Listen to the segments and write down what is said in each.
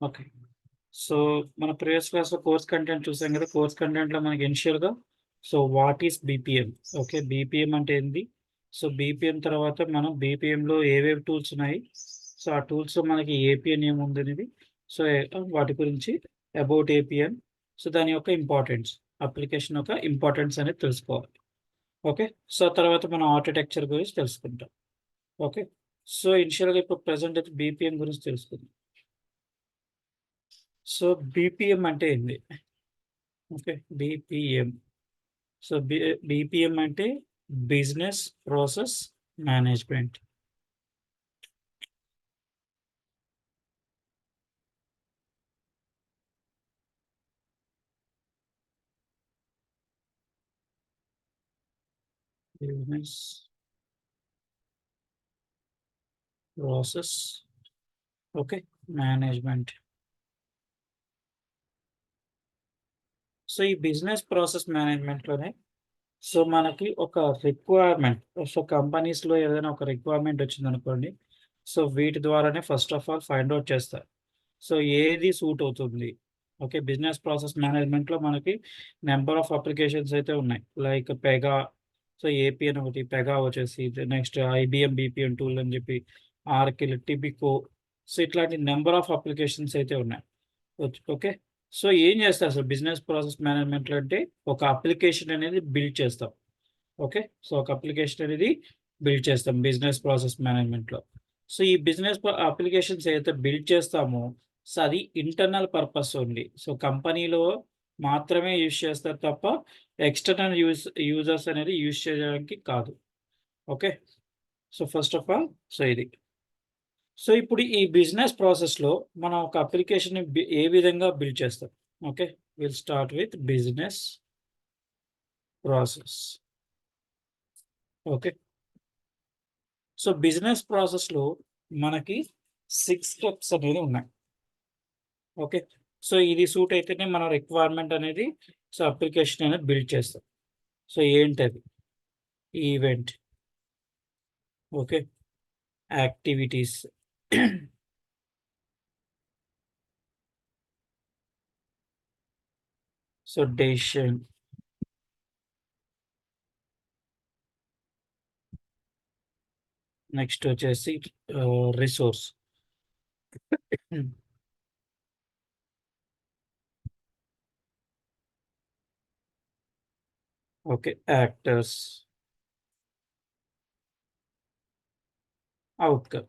Okay. So, మన previous క్లాస్‌లో course content చూసాం కదా! కోర్స్ కంటెంట్‌లో మనకి ఇనిషియల్‌గా what is BPM? Okay. BPM అంటే ఏంది? బీపీఎం తర్వాత మనం బీపీఎంలో ఏవేవి టూల్స్ ఉన్నాయి? ఆ టూల్స్‌లో మనకి ఏపీఎన్ ఏముందనేది సో, వాటి గురించి అబౌట్ ఏపీఎన్ దాని యొక్క ఇంపార్టెన్స్, అప్లికేషన్ యొక్క ఇంపార్టెన్స్ అనేది తెలుసుకోవాలి. ఓకే. తర్వాత మనం ఆర్కిటెక్చర్ గురించి తెలుసుకుంటాం. ఓకే. ఇనిషియల్‌గా ఇప్పుడు ప్రెజెంట్ అయితే బీపీఎం గురించి తెలుసుకుందాం. సో, బీపీఎం అంటే ఏంది? Okay. BPM. So, B BPM అంటే business process management. Business process okay. Management. ఈ బిజినెస్ ప్రాసెస్ మేనేజ్‌మెంట్‌లోనే మనకి ఒక రిక్వైర్మెంట్ కంపెనీస్‌లో ఏదైనా ఒక రిక్వైర్మెంట్ వచ్చిందనుకోండి. వీటి ద్వారానే first of all find out చేస్తారు. ఏది సూట్ అవుతుంది. ఓకే. బిజినెస్ ప్రాసెస్ మేనేజ్మెంట్‌లో మనకి నంబర్ ఆఫ్ అప్లికేషన్స్ అయితే ఉన్నాయి. లైక్ పెగా, ఏపీఎన్ ఒకటి, పెగా వచ్చేసి నెక్స్ట్ ఐబీఎం బీపీఎం టూల్ అని చెప్పి, ఆర్కిల్, టిపికో ఇట్లాంటి నంబర్ ఆఫ్ అప్లికేషన్స్ అయితే ఉన్నాయి. ఓకే. ఏం చేస్తారు అసలు బిజినెస్ ప్రాసెస్ మేనేజ్మెంట్‌లో అంటే ఒక అప్లికేషన్ అనేది బిల్డ్ చేస్తాం. ఓకే. ఒక అప్లికేషన్ అనేది బిల్డ్ చేస్తాం బిజినెస్ ప్రాసెస్ మేనేజ్మెంట్‌లో. ఈ బిజినెస్ అప్లికేషన్స్ ఏదైతే బిల్డ్ చేస్తామో, అది ఇంటర్నల్ పర్పస్ ఓన్లీ. కంపెనీలో మాత్రమే యూజ్ చేస్తారు తప్ప ఎక్స్‌టర్నల్ యూజర్స్ అనేది యూజ్ చేయడానికి కాదు. ఓకే. ఫస్ట్ ఆఫ్ ఆల్ ఇది. ఇప్పుడు ఈ బిజినెస్ ప్రాసెస్‌లో మనం ఒక అప్లికేషన్‌ని ఏ విధంగా బిల్డ్ చేస్తాం? Okay. Will start with business process. Okay. Business ప్రాసెస్‌లో మనకి 6 స్టెప్స్ అనేవి ఉన్నాయి. ఓకే. ఇది సూట్ అయితేనే మన రిక్వైర్మెంట్ అనేది అప్లికేషన్ అనేది బిల్డ్ చేస్తాం. ఏంటది? Event. Okay. Activities. Decision. Next వచ్చేసి resource. Okay. Actors. Outcome.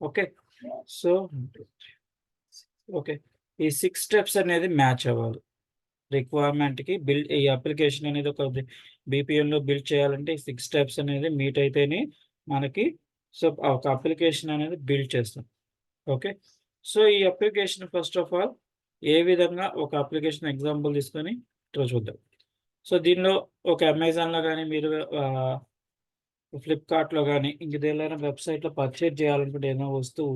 Okay. So okay. ఈ 6 స్టెప్స్ అనేది మ్యాచ్ అవ్వాలి. రిక్వైర్మెంట్‌కి ఈ అప్లికేషన్ అనేది ఒక బీపీఎంలో బిల్డ్ చేయాలంటే ఈ 6 స్టెప్స్ అనేది మీట్ అయితేనే మనకి ఒక అప్లికేషన్ అనేది బిల్డ్ చేస్తాం. ఓకే. ఈ అప్లికేషన్ ఫస్ట్ ఆఫ్ ఆల్ ఏ విధంగా ఒక అప్లికేషన్ ఎగ్జాంపుల్ తీసుకొని ఇక్కడ చూద్దాం. దీనిలో ఒక అమెజాన్‌లో గాని మీరు ఆహ్, ఫ్లిప్‌కార్ట్‌లో గాని ఇంక దేనిలోనైనా వెబ్‌సైట్‌లో పర్చేజ్ చేయాలనుకుంటే ఏదైనా వస్తువు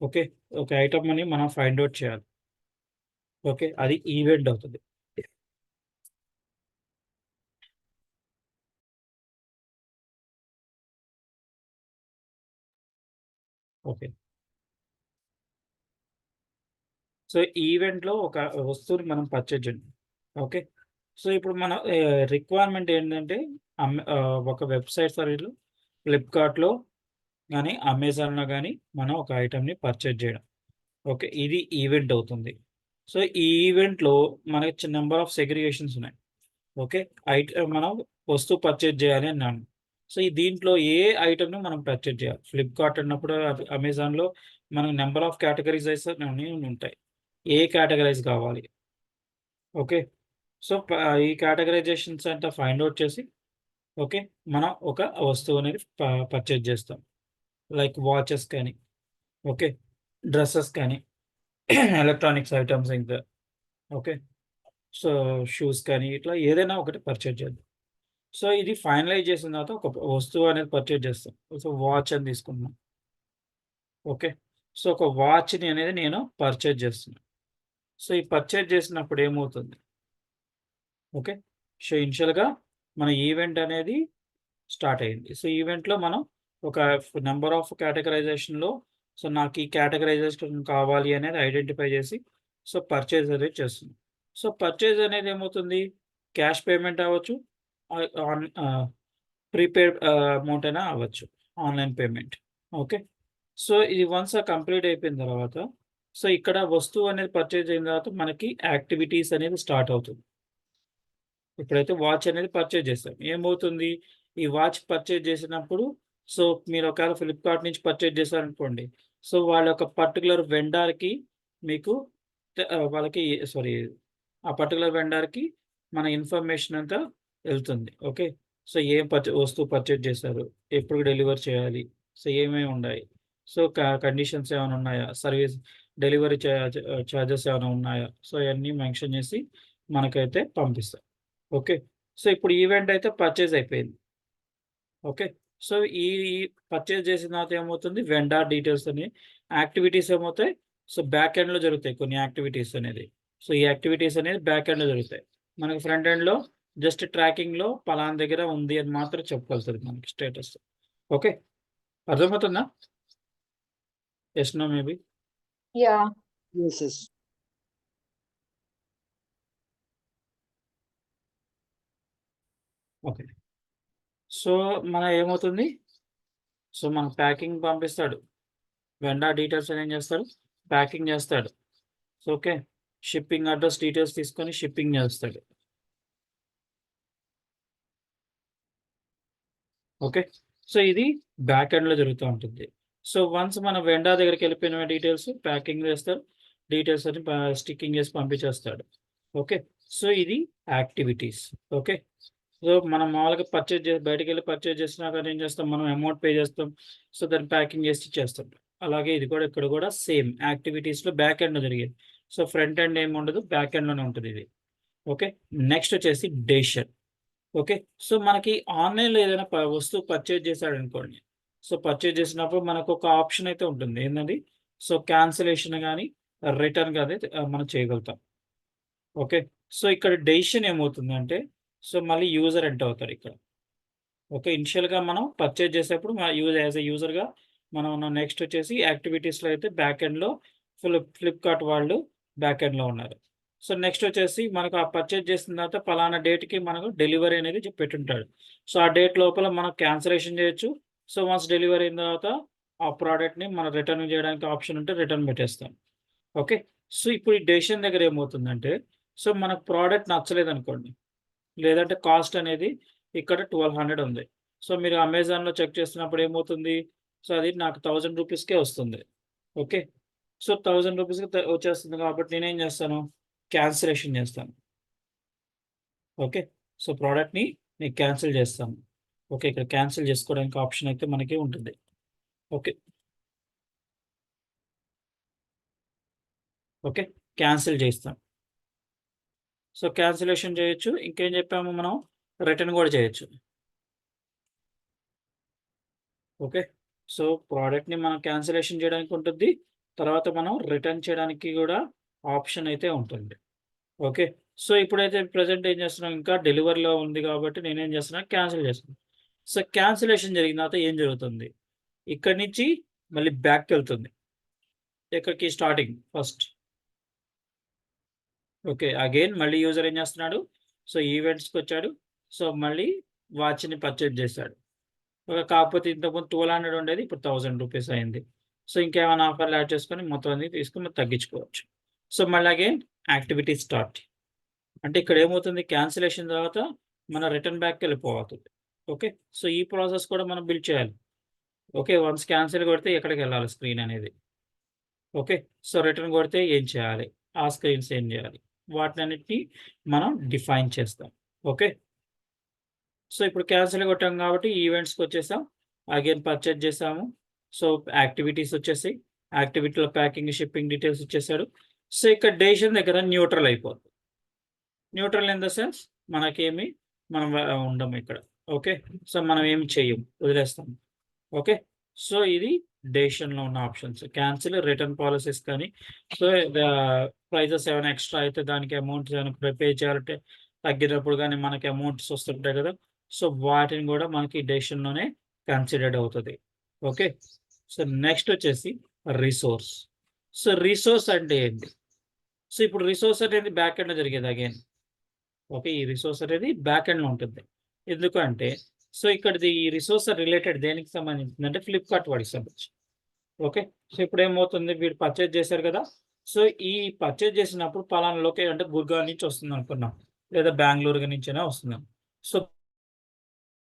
ఓకే. ఒక ఐటెమ్ అని మనం ఫైండ్ ఔట్ చేయాలి. ఓకే. అది ఈవెంట్ అవుతది. ఓకే. ఈవెంట్‌లో ఒక వస్తువుని మనం పర్చేజ్ చేయండి. ఓకే. ఇప్పుడు మన రిక్వైర్మెంట్ ఏంటంటే ఒక వెబ్‌సైట్ సర్వీస్‌లో ఫ్లిప్‌కార్ట్‌లో గాని, అమెజాన్‌లో గాని మనం ఒక ఐటెమ్‌ని పర్చేజ్ చేయడం. ఓకే. ఇది ఈవెంట్ అవుతుంది. ఈ ఈవెంట్‌లో మనకి నంబర్ ఆఫ్ సెగ్రిగేషన్స్ ఉన్నాయి. ఓకే. మనం వస్తువు పర్చేజ్ చేయాలి అన్నాను. ఈ దీంట్లో ఏ ఐటెమ్‌ని మనం పర్చేజ్ చేయాలి. ఫ్లిప్‌కార్ట్ అన్నప్పుడు అమెజాన్‌లో మనకు నంబర్ ఆఫ్ కేటగరైజేషన్ అనేవి ఉంటాయి. ఏ కేటగరైజ్ కావాలి. ఓకే. ఈ కేటగరైజేషన్స్ అంతా ఫైండ్ ఔట్ చేసి ఓకే. మనం ఒక వస్తువు అనేది పర్చేజ్ చేస్తాం. లైక్ వాచెస్ కానీ, ఓకే. డ్రెసెస్ కానీ, ఎలక్ట్రానిక్స్ ఐటెమ్స్ ఇంకా ఓకే. సో, షూస్ కానీ ఇట్లా ఏదైనా ఒకటి పర్చేజ్ చేద్దాం. ఇది ఫైనలైజ్ చేసిన తర్వాత ఒక వస్తువు అనేది పర్చేజ్ చేస్తాం. వాచ్ అని తీసుకుంటున్నాం. ఓకే. ఒక వాచ్‌ని అనేది నేను పర్చేజ్ చేస్తున్నా. ఈ పర్చేజ్ చేసినప్పుడు ఏమవుతుంది? ఓకే. ఇనిషియల్‌గా మన ఈవెంట్ అనేది స్టార్ట్ అయింది. ఈవెంట్‌లో మనం ఒక నెంబర్ ఆఫ్ కేటగరైజేషన్‌లో సో, నాకు ఈ కేటగరైజేషన్ కావాలి అనేది ఐడెంటిఫై చేసి సో, పర్చేజ్ అనేది చేస్తుంది. సో, పర్చేజ్ అనేది ఏమవుతుంది? క్యాష్ పేమెంట్ అవ్వచ్చు. ఆన్ ప్రీపెయిడ్ అమౌంట్ అయినా అవ్వచ్చు. Online payment. ఓకే. సో, ఇది వన్స్ కంప్లీట్ అయిపోయిన తర్వాత సో, ఇక్కడ వస్తువు అనేది పర్చేజ్ అయిన తర్వాత మనకి యాక్టివిటీస్ అనేది స్టార్ట్ అవుతుంది. ఇప్పుడైతే వాచ్ అనేది పర్చేజ్ చేసాం. ఏమవుతుంది? ఈ వాచ్ పర్చేజ్ చేసినప్పుడు సో, మీరు ఒకవేళ ఫ్లిప్‌కార్ట్ నుంచి పర్చేజ్ చేశారనుకోండి. సో, వాళ్ళ యొక్క పర్టిక్యులర్ వెండార్‌కి మీకు వాళ్ళకి సారీ ఆ పర్టిక్యులర్ వెండార్‌కి మన ఇన్ఫర్మేషన్ అంతా ఎళ్తుంది. ఓకే. సో, ఏం వస్తువు పర్చేజ్ చేశారు? ఎప్పుడు డెలివర్ చేయాలి? సో, ఏమేమి ఉన్నాయి? సో, కండిషన్స్ ఏమైనా ఉన్నాయా? సర్వీస్ డెలివరీ చార్జెస్ ఏమైనా ఉన్నాయా? సో, అయన్నీ మెన్షన్ చేసి మనకైతే పంపిస్తారు. ఓకే. సో, ఇప్పుడు ఈవెంట్ అయితే పర్చేజ్ అయిపోయింది. ఓకే. సో, ఈ పర్చేజ్ చేసిన తర్వాత ఏమవుతుంది? వెండార్ డీటెయిల్స్ అని యాక్టివిటీస్ ఏమవుతాయి? సో, బ్యాక్ ఎండ్‌లో జరుగుతాయి కొన్ని యాక్టివిటీస్ అనేది. సో, ఈ యాక్టివిటీస్ అనేది బ్యాక్ ఎండ్‌లో జరుగుతాయి. మనకి ఫ్రంట్ ఎండ్‌లో జస్ట్ ట్రాకింగ్‌లో పలానా దగ్గర ఉంది అని మాత్రం చెప్పగలుగుతది మనకి స్టేటస్. ఓకే. అర్థమవుతుందా? Yes, no maybe. Yeah. Yes, yes. Okay. So, ఏమవుతుంది? సో, మన ప్యాకింగ్ పంపిస్తాడు. వెండార్ డీటెయిల్స్ అని ఏం చేస్తాడు? ప్యాకింగ్ చేస్తాడు. So, okay. Shipping address details తీసుకొని షిప్పింగ్ చేస్తాడు. ఓకే. సో, ఇది బ్యాక్ ఎండ్‌లో జరుగుతూ ఉంటుంది. సో, వన్స్ మన వెండార్ దగ్గరికెళ్ళిపోయిన డీటెయిల్స్ ప్యాకింగ్ చేస్తారు. డీటెయిల్స్ అన్ని స్టిక్కింగ్ చేసి పంపించేస్తాడు. ఓకే. సో, ఇది యాక్టివిటీస్. ఓకే. సో, మనం మామూలుగా బయటికెళ్ళి పర్చేజ్ చేసినా కానీ ఏం చేస్తాం మనం అమౌంట్ పే చేస్తాం. సో, దాన్ని ప్యాకింగ్ చేసి ఇచ్చేస్తాం. అలాగే ఇది కూడా ఇక్కడ కూడా సేమ్ యాక్టివిటీస్‌లో బ్యాక్ ఎండ్‌లో జరిగేది. సో, ఫ్రంట్ ఎండ్ ఏముండదు. బ్యాక్ ఎండ్‌లోనే ఉంటదిది. ఓకే. నెక్స్ట్ వచ్చేసి డెసిషన్. ఓకే. సో, మనకి ఆన్‌లైన్‌లో ఏదైనా వస్తువు పర్చేజ్ చేశాడనుకోండి. సో, పర్చేజ్ చేసినప్పుడు మనకొక ఆప్షన్ అయితే ఉంటుంది. ఏందండి? సో, క్యాన్సలేషన్ గాని, రిటర్న్ గాని మనం చేయగలుగుతాం. ఓకే. సో, ఇక్కడ డెసిషన్ ఏమవుతుందంటే, సో, మళ్ళీ యూజర్ ఎంటర్ అవుతారిక్కడ. ఓకే. ఇనిషియల్‌గా మనం పర్చేజ్ చేసేప్పుడు యాస్ ఎ యూజర్‌గా మనం నెక్స్ట్ వచ్చేసి యాక్టివిటీస్‌లో అయితే బ్యాక్ ఎండ్‌లో ఫ్లిప్‌కార్ట్ వాళ్ళు బ్యాక్ ఎండ్‌లో ఉన్నారు. సో, నెక్స్ట్ వచ్చేసి మనకు ఆ పర్చేజ్ చేసిన తర్వాత పలానా డేట్‌కి మనకు డెలివరీ అనేది పెట్టుంటాడు. సో, ఆ డేట్ లోపల మనం క్యాన్సలేషన్ చేయొచ్చు. సో, వన్స్ డెలివరీ అయిన తర్వాత ఆ ప్రొడక్ట్‌ని మనం రిటర్న్ చేయడానికి ఆప్షన్ ఉంటే రిటర్న్ పెట్టేస్తాం. ఓకే. సో, ఇప్పుడు ఈ డెసిషన్ దగ్గర ఏమవుతుందంటే, సో, మనకు ప్రొడక్ట్ నచ్చలేదనుకోండి. లేదంటే కాస్ట్ అనేది ఇక్కడ 1200 ఉంది. సో, మీరు అమెజాన్‌లో చెక్ చేస్తున్నప్పుడు ఏమవుతుంది? సో, అది నాకు 1000 రూపీస్‌కే వస్తుంది. ఓకే. సో, 1000 రూపీస్‌కి వచ్చేస్తుంది కాబట్టి నేనేం చేస్తాను? క్యాన్సలేషన్ చేస్తాను. ఓకే. సో, ప్రొడక్ట్‌ని నేను క్యాన్సిల్ చేస్తాను. ఓకే. ఇక్కడ క్యాన్సిల్ చేసుకోవడానికి ఆప్షన్ అయితే మనకి ఉంటుంది. ఓకే. ఓకే. క్యాన్సిల్ చేస్తాం. సో, క్యాన్సిలేషన్ చేయొచ్చు. ఇంకేం చెప్పాము మనం? రిటర్న్ కూడా చేయొచ్చు. ఓకే. సో, ప్రొడక్ట్‌ని మనం క్యాన్సిలేషన్ చేయడానికి ఉంటుంది. తర్వాత మనం రిటర్న్ చేయడానికి గూడా ఆప్షన్ అయితే ఉంటుంది. ఓకే. సో, ఇప్పుడైతే ప్రెజెంట్ ఏం చేస్తున్నాం ఇంకా డెలివరీలో ఉంది కాబట్టి నేనేం చేస్తున్నా క్యాన్సిల్ చేస్తున్నా. సో, క్యాన్సిలేషన్ జరిగిన తర్వాత ఏం జరుగుతుంది? ఇక్కడి నుంచి మళ్ళీ బ్యాక్‌కెళ్తుంది. ఎక్కడికి? Starting first. ఓకే. అగైన్ మళ్ళీ యూజర్ ఏం చేస్తున్నాడు? సో, ఈవెంట్స్‌కొచ్చాడు. సో, మళ్ళీ వాచ్‌ని పర్చేజ్ చేశాడు. కాకపోతే ఇంతకుముందు 1200 ఉండేది. ఇప్పుడు 1000 రూపీస్ అయింది. సో, ఇంకేమైనా ఆఫర్‌లు యాడ్ చేసుకొని మొత్తం అన్ని తీసుకొని తగ్గించుకోవచ్చు. సో, మళ్ళీ అగైన్ యాక్టివిటీ స్టార్ట్. అంటే ఇక్కడ ఏమవుతుంది? క్యాన్సిలేషన్ తర్వాత మన రిటర్న్ బ్యాక్‌కెళ్ళిపోతుంది. ఓకే. సో, ఈ ప్రాసెస్ కూడా మనం బిల్డ్ చేయాలి. ఓకే. వన్స్ క్యాన్సిల్ కొడితే ఎక్కడికెళ్ళాలి స్క్రీన్ అనేది. ఓకే. సో, రిటర్న్ కొడితే ఏం చేయాలి? ఆ స్క్రీన్స్ ఏం చేయాలి? వాటినన్నిటిని మనం డిఫైన్ చేస్తాం. ఓకే. సో, ఇప్పుడు క్యాన్సిల్ కొట్టాం కాబట్టి ఈవెంట్స్‌కొచ్చేసాం. అగైన్ పర్చేజ్ చేసాము. సో, యాక్టివిటీస్ వచ్చేసాయి. యాక్టివిటీలో ప్యాకింగ్, షిప్పింగ్ డీటెయిల్స్ ఇచ్చేసాడు. సో, ఇక్కడ డెసిషన్ దగ్గర న్యూట్రల్ అయిపోద్ది. న్యూట్రల్ ఇన్ ద సెన్స్ మనకేమి మనం ఉండము ఇక్కడ. ఓకే. సో, మనం ఏమి చెయ్యం. వదిలేస్తాం. ఓకే. సో, ఇది డెసిషన్‌లో ఉన్న ఆప్షన్స్. క్యాన్సిల్, రిటర్న్ పాలిసీస్ కానీ, సో, ప్రైజెస్ ఏమైనా ఎక్స్‌ట్రా అయితే దానికి అమౌంట్స్ ఏమైనా పే చేయాలంటే తగ్గినప్పుడు గానీ మనకి అమౌంట్స్ వస్తుంటాయి కదా! సో, వాటిని గూడా మనకి డెసిషన్‌లోనే కన్సిడర్డ్ అవుతది. ఓకే. సో నెక్స్ట్ వచ్చేసి రిసోర్స్. సో రిసోర్స్ అంటే ఏంటి? సో ఇప్పుడు రిసోర్స్ అనేది బ్యాక్ ఎండ్‌లో జరిగేది అగైన్. ఓకే. ఈ రిసోర్స్ అనేది బ్యాక్ ఎండ్‌లో ఉంటుంది. ఎందుకు అంటే సో ఇక్కడిది ఈ రిసోర్స్ రిలేటెడ్ దేనికి సంబంధించిందంటే ఫ్లిప్‌కార్ట్ వాడికి సంబంధించి. ఓకే. సో ఇప్పుడేమవుతుంది వీడు పర్చేజ్ చేశారు కదా! సో ఈ పర్చేజ్ చేసినప్పుడు పలానా అంటే గుర్గావ్ నుంచి వస్తుందనుకున్నాం. లేదా బెంగుళూరు నుంచైనా వస్తుందని. సో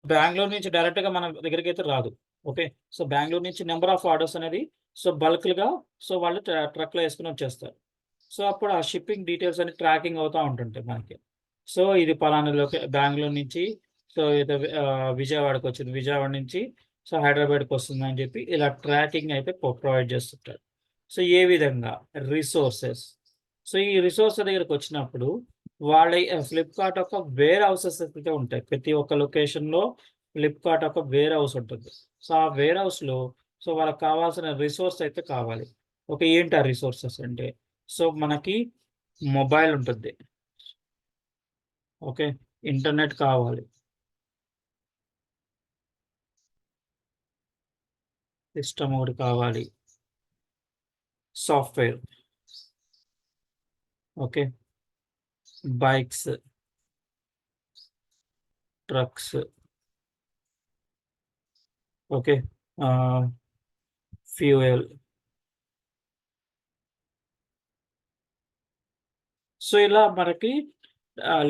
బెంగుళూరు నుంచి డైరెక్ట్‌గా మన దగ్గరికైతే రాదు. ఓకే. సో బెంగుళూరు నుంచి నంబర్ ఆఫ్ ఆర్డర్స్ అనేది సో బల్క్‌లుగా సో వాళ్ళు ట్రక్‌లో యేసుకొని వచ్చేస్తారు. సో అప్పుడు ఆ షిప్పింగ్ డీటెయిల్స్ అన్ని ట్రాకింగ్ అవుతా ఉంటుంటాయి మనకి. సో ఇది పలానా బెంగుళూరు నుంచి సో ఏదో విజయవాడకొచ్చింది. విజయవాడ నుంచి సో హైదరాబాద్‌కొస్తుందని చెప్పి ఇలా ట్రాకింగ్ అయితే ప్రొవైడ్ చేస్తుంటారు. సో ఏ విధంగా? రిసోర్సెస్. సో ఈ రిసోర్స్ దగ్గరకొచ్చినప్పుడు వాళ్ళ ఫ్లిప్‌కార్ట్ యొక్క వేర్ హౌసెస్ అయితే ఉంటాయి. ప్రతి ఒక్క లొకేషన్‌లో ఫ్లిప్‌కార్ట్ ఒక వేర్ హౌస్ ఉంటుంది. సో ఆ వేర్ హౌస్‌లో సో వాళ్ళకి కావాల్సిన రిసోర్స్ అయితే కావాలి. ఓకే. ఏంటి ఆ రిసోర్సెస్ అంటే సో మనకి మొబైల్ ఉంటుంది. ఓకే. ఇంటర్నెట్ కావాలి. సిస్టమ్ ఒకటి కావాలి. Software. Okay. Bikes, trucks. Okay. ఆహ్, ఫ్యూయల్. సో ఇలా మనకి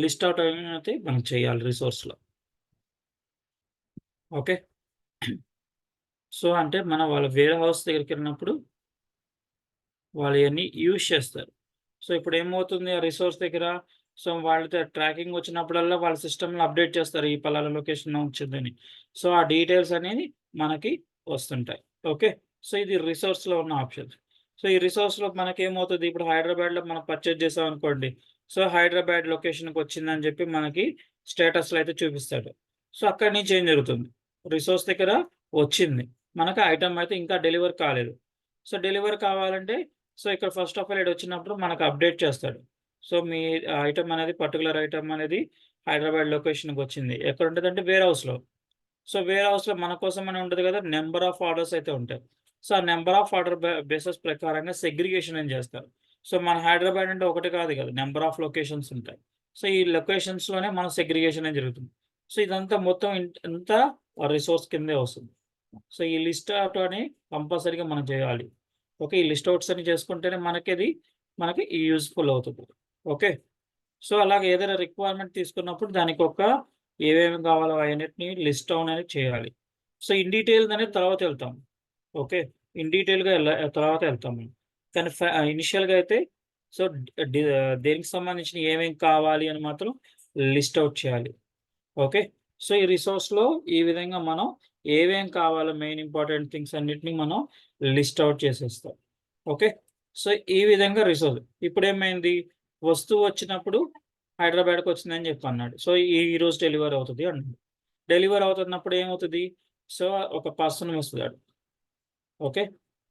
లిస్ట్ ఔట్ అయితే మనం చేయాలి రిసోర్స్‌లో. ఓకే. సో అంటే మనం వాళ్ళ వేర్ హౌస్ దగ్గరికెళ్ళినప్పుడు వాళ్ళు ఇయన్నీ యూజ్ చేస్తారు. సో ఇప్పుడేమవుతుంది ఆ రిసోర్స్ దగ్గర సో వాళ్ళతో ట్రాకింగ్ వచ్చినప్పుడల్లా వాళ్ళ సిస్టమ్‌లో అప్డేట్ చేస్తారు. ఈ పలానా లొకేషన్‌లో వచ్చిందని. సో ఆ డీటెయిల్స్ అనేది మనకి వస్తుంటాయి. ఓకే. సో ఇది రిసోర్స్‌లో ఉన్న ఆప్షన్స్. సో ఈ రిసోర్స్‌లో మనకేమవుతది ఇప్పుడు హైదరాబాద్‌లో మనం పర్చేజ్ చేసామనుకోండి. సో హైదరాబాద్ లొకేషన్‌కొచ్చిందని చెప్పి మనకి స్టేటస్‌లో అయితే చూపిస్తాడు. సో అక్కడి నుంచి ఏం జరుగుతుంది? రిసోర్స్ దగ్గర వచ్చింది. మనకు ఐటెమ్ అయితే ఇంకా డెలివర్ కాలేదు. సో డెలివర్ కావాలంటే సో ఇక్కడ ఫస్ట్ ఆఫ్ ఆల్ ఈడొచ్చినప్పుడు మనకు అప్డేట్ చేస్తాడు. సో మీ ఐటెమ్ అనేది పర్టిక్యులర్ ఐటెమ్ అనేది హైదరాబాద్ లొకేషన్‌కొచ్చింది. ఎక్కడుంటదంటే వేర్ హౌస్‌లో. సో వేర్ హౌస్‌లో మన కోసమని ఉంటది కదా! నంబర్ ఆఫ్ ఆర్డర్స్ అయితే ఉంటాయి. సో ఆ నంబర్ ఆఫ్ ఆర్డర్ బేసిస్ ప్రకారంగా సెగ్రిగేషన్ అని చేస్తారు. సో మన హైదరాబాద్ అంటే ఒకటి కాదు కదా! నంబర్ ఆఫ్ లొకేషన్స్ ఉంటాయి. సో ఈ లొకేషన్స్‌లోనే మన సెగ్రిగేషన్ అనేది జరుగుతుంది. సో ఇదంతా మొత్తం ఇంతా రిసోర్స్ కిందే వస్తుంది. సో ఈ లిస్ట్ ఔట్ అని కంపల్సరీగా మనం చేయాలి. ఓకే. ఈ లిస్ట్ ఔట్స్ అన్ని చేసుకుంటేనే మనకి యూజ్‌ఫుల్ అవుతది. ఓకే. సో అలాగే ఏదైనా రిక్వైర్మెంట్ తీసుకున్నప్పుడు దానికొక ఏవేమి కావాలో అయన్నిటిని లిస్ట్ డౌన్ అనేది చేయాలి. సో ఇన్ డీటెయిల్ అనేది తర్వాత వెళ్తాం. ఓకే. ఇన్ డీటెయిల్‌గా తర్వాత వెళ్తాం మేము. కానీ ఇనిషియల్‌గా అయితే సో దేనికి సంబంధించిన ఏమేమి కావాలి అని మాత్రం లిస్ట్ ఔట్ చేయాలి. ఓకే. సో ఈ రిసోర్స్‌లో ఈ విధంగా మనం ఏమేం కావాలో మెయిన్ ఇంపార్టెంట్ థింగ్స్ అన్నిటిని మనం లిస్ట్ ఔట్ చేసేస్తాం. ఓకే. సో ఈ విధంగా రిసోర్స్. ఇప్పుడేమైంది వస్తువు వచ్చినప్పుడు హైదరాబాద్‌కొచ్చిందని చెప్పి అన్నాడు. సో ఈరోజు డెలివరీ అవుతది అన్నాడు. డెలివరీ అవుతున్నప్పుడు ఏమవుతది? సో ఒక పర్సన్ వస్తాడు. ఓకే.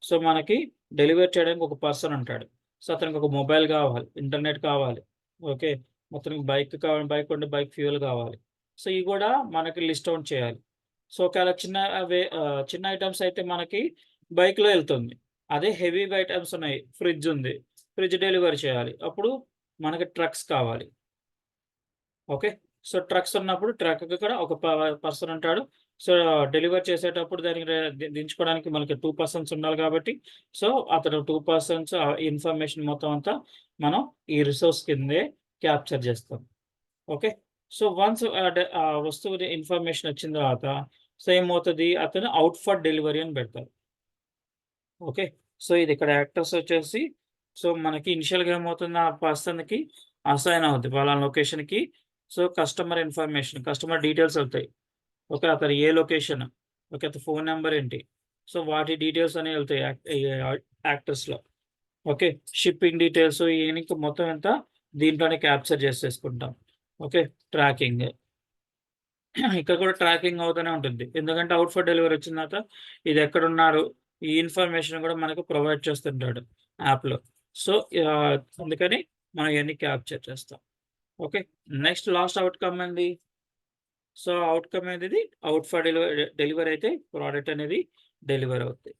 సో మనకి డెలివరీ చేయడానికి ఒక పర్సన్ ఉంటాడు. సో అతనికి ఒక మొబైల్ కావాలి, ఇంటర్నెట్ కావాలి. ఓకే. అతనికి బైక్ కావాలి, బైక్ ఉంటే బైక్ ఫ్యూయల్ కావాలి. సో ఇవి కూడా మనకి లిస్ట్ ఔట్ చేయాలి. సో ఒకవేళ చిన్న ఐటెమ్స్ అయితే మనకి బైక్‌లో ఎళ్తుంది. అదే హెవీ ఐటెమ్స్ ఉన్నాయి. ఫ్రిడ్జ్ ఉంది. ఫ్రిడ్జ్ డెలివరీ చేయాలి. అప్పుడు మనకి ట్రక్స్ కావాలి. ఓకే. సో, ట్రక్స్ ఉన్నప్పుడు ట్రక్‌కి కూడా ఒక పర్సన్ ఉంటాడు. సో, డెలివర్ చేసేటప్పుడు దానికి దించుకోవడానికి మనకి 2 పర్సన్స్ ఉండాలి కాబట్టి, సో, అతను 2 పర్సన్స్ ఇన్ఫర్మేషన్ మొత్తం అంతా మనం ఈ రిసోర్స్ కిందే క్యాప్చర్ చేస్తాం. ఓకే. సో, వన్స్ ఆ వస్తువు ఇన్ఫర్మేషన్ వచ్చిన తర్వాత సో, ఏమవుతది అతను ఔట్ ఫర్ డెలివరీ అని పెడతారు. ఓకే. సో, ఇది ఇక్కడ యాక్టర్స్ వచ్చేసి సో, మనకి ఇనిషియల్‌గా ఏమవుతుంది ఆ పర్సన్‌కి అసైన్ అవుద్ది. పలానా లొకేషన్‌కి సో, కస్టమర్ డీటెయిల్స్ ఎళ్తాయి. ఓకే. అతను ఏ లొకేషన్, ఓకే. అతని ఫోన్ నంబర్ ఏంటి, సో, వాటి డీటెయిల్స్ అనేవి ఎళ్తాయి యాక్టర్స్‌లో. ఓకే. షిప్పింగ్ డీటెయిల్స్ ఇయన్నీ మొత్తం అంతా దీంట్లోనే క్యాప్చర్ చేసేసుకుంటాం. ఓకే. ట్రాకింగ్. ఇక్కడ కూడా ట్రాకింగ్ అవుతూనే ఉంటుంది. ఎందుకంటే ఔట్ ఫర్ డెలివరీ వచ్చిన తర్వాత ఇదెక్కడున్నారు, ఈ ఇన్ఫర్మేషన్ కూడా మనకు ప్రొవైడ్ చేస్తుంటాడు యాప్‌లో. సో, అందుకని మనం ఇయన్నీ క్యాప్చర్ చేస్తాం. ఓకే. నెక్స్ట్ లాస్ట్ ఔట్‌కమ్ ఏంది? సో, ఔట్‌కమ్ అనేది ఔట్ ఫర్ డెలివరీ అయితే ప్రొడక్ట్ అనేది డెలివరీ అవుతాయి.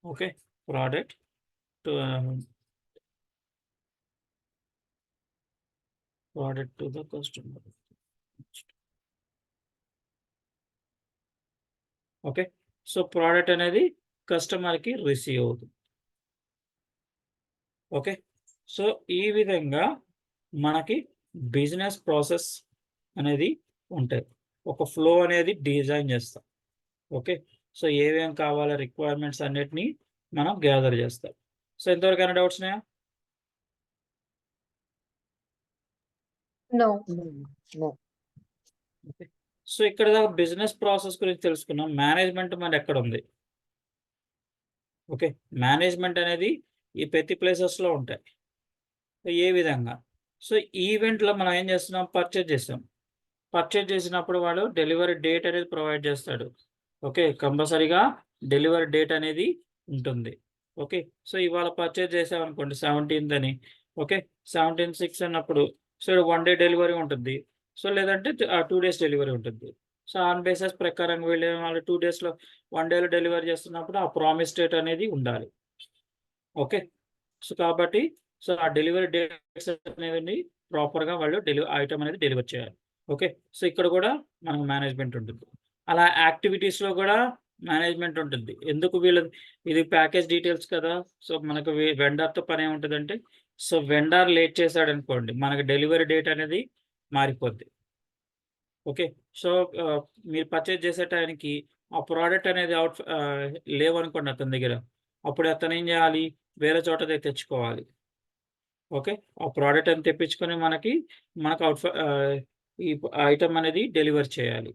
Okay. Product to the customer. Okay. So, product అనేది కస్టమర్‌కి రిసీవ్ అవుతుంది. ఓకే. సో, ఈ విధంగా మనకి బిజినెస్ ప్రాసెస్ అనేది ఉంటాయి. ఒక ఫ్లో అనేది డిజైన్ చేస్తాం. ఓకే. సో, ఏమేం కావాలో రిక్వైర్మెంట్స్ అన్నిటిని మనం గ్యాదర్ చేస్తాం. సో, ఇంతవరకు ఏమైనా డౌట్స్ ఉన్నాయా? No. No. ఓకే. సో, ఇక్కడ దాకా బిజినెస్ ప్రాసెస్ గురించి తెలుసుకున్నాం. మేనేజ్మెంట్ ఎక్కడుంది? ఓకే. మేనేజ్మెంట్ అనేది ఈ ప్రతి ప్లేసెస్‌లో ఉంటాయి. సో, ఏ విధంగా? సో, ఈవెంట్‌లో మనం ఏం చేస్తున్నాం? పర్చేజ్ చేసాం. పర్చేజ్ చేసినప్పుడు వాడు డెలివరీ డేట్ అనేది ప్రొవైడ్ చేస్తాడు. ఓకే. కంపల్సరీగా డెలివరీ డేట్ అనేది ఉంటుంది. ఓకే. సో, ఇవాళ పర్చేజ్ చేసామనుకోండి 17థ్ అని. ఓకే. 17/6 అన్నప్పుడు సో, 1 డే డెలివరీ ఉంటుంది. సో, లేదంటే 2 డేస్ డెలివరీ ఉంటుంది. సో, ఆన్ బేసిస్ ప్రకారం వీళ్ళు వాళ్ళు 2 డేస్‌లో 1 డేలో డెలివరీ చేస్తున్నప్పుడు ఆ ప్రామిస్ డేట్ అనేది ఉండాలి. ఓకే. సో, కాబట్టి సో, ఆ డెలివరీ డేట్స్ అనేవి ప్రాపర్‌గా వాళ్ళు ఐటెమ్ అనేది డెలివర్ చేయాలి. ఓకే. సో, ఇక్కడ కూడా మనకు మేనేజ్మెంట్ ఉంటుంది. అలా యాక్టివిటీస్‌లో కూడా మేనేజ్మెంట్ ఉంటుంది. ఎందుకు ఇది ప్యాకేజ్ డీటెయిల్స్ కదా! సో, మనకు వెండర్‌తో పనేముంటదంటే, సో, వెండర్ లేట్ చేసాడనుకోండి, మనకు డెలివరీ డేట్ అనేది మారిపోద్ది. ఓకే. సో, మీరు పర్చేజ్ చేసే టయానికి ఆ ప్రొడక్ట్ అనేది లేవనుకోండి అతని దగ్గర. అప్పుడు అతనేం జేయాలి? వేరే చోట తెచ్చుకోవాలి. ఓకే. ఆ ప్రొడక్ట్ అని తెప్పించుకొని మనకు ఈ ఐటెమ్ అనేది డెలివర్ చేయాలి.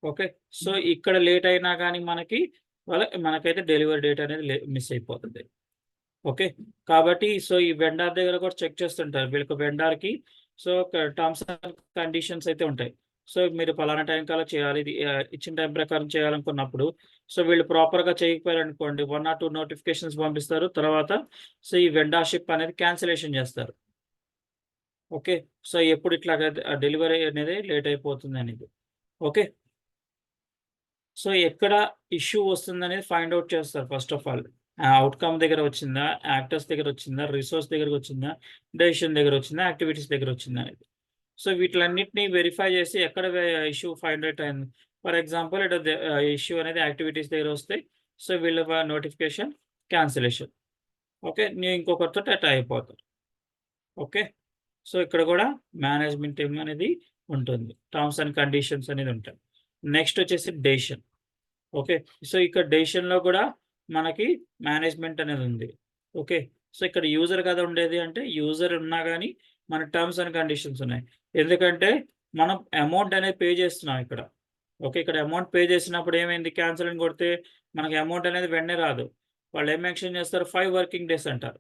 ఓకే. సో, ఇక్కడ లేట్ అయినా గానీ మనకైతే డెలివరీ డేట్ అనేది మిస్ అయిపోతది. ఓకే. కాబట్టి సో, ఈ వెండర్ దగ్గర కూడా చెక్ చేస్తుంటారు. వీళ్ళకి వెండర్‌కి సో, టర్మ్స్ అండ్ కండిషన్స్ అయితే ఉంటాయి. సో, మీరు పలానా టైం కల్లా చేయాలి. ఇది ఇచ్చిన టైం ప్రకారం చేయాలనుకున్నప్పుడు, సో, వీళ్ళు ప్రాపర్‌గా చేయకపోయారనుకోండి 1 ఆర్ 2 నోటిఫికేషన్స్ పంపిస్తారు. తర్వాత సో, ఈ వెండర్‌షిప్ అనేది క్యాన్సిలేషన్ చేస్తారు. ఓకే. సో, ఎప్పుడు ఇట్లాగా డెలివరీ అనేది లేట్ అయిపోతుందనేది. ఓకే. సో, ఎక్కడ ఇష్యూ వస్తుందనేది ఫైండ్ ఔట్ చేస్తారు ఫస్ట్ ఆఫ్ ఆల్. ఔట్‌కమ్ దగ్గర వచ్చిందా? యాక్టర్స్ దగ్గర వచ్చిందా? రిసోర్స్ దగ్గరకొచ్చిందా? డెసిషన్ దగ్గరొచ్చిందా? యాక్టివిటీస్ దగ్గరొచ్చిందా అనేది. సో, వీటిలన్నిటిని వెరిఫై చేసి ఎక్కడ ఇష్యూ ఫైండ్ ఔట్ అయింది. ఫర్ ఎగ్జాంపుల్ ఇష్యూ అనేది యాక్టివిటీస్ దగ్గరొస్తే సో, వీళ్ళ నోటిఫికేషన్ క్యాన్సిలేషన్. ఓకే. ఇంకొకరితోటి అయిపోతారు. ఓకే. సో, ఇక్కడ కూడా మేనేజ్మెంట్ టీమ్ అనేది ఉంటుంది. టర్మ్స్ అండ్ కండిషన్స్ అనేది ఉంటాయి. నెక్స్ట్ వచ్చేసి డెసిషన్. ఓకే. సో, ఇక్కడ డెసిషన్‌లో కూడా మనకి మేనేజ్మెంట్ అనేది ఉంది. ఓకే. సో, ఇక్కడ యూజర్ కదా ఉండేది అంటే, యూజర్ ఉన్నా గాని మన టర్మ్స్ అండ్ కండిషన్స్ ఉన్నాయి. ఎందుకంటే మనం అమౌంట్ అనేది పే చేస్తున్నాం ఇక్కడ. ఓకే. ఇక్కడ అమౌంట్ పే చేసినప్పుడు ఏమైంది క్యాన్సిల్ అని కొడితే మనకి అమౌంట్ అనేది వెంటనే రాదు. వాళ్ళు ఏం మెన్షన్ చేస్తారు 5 వర్కింగ్ డేస్ అంటారు.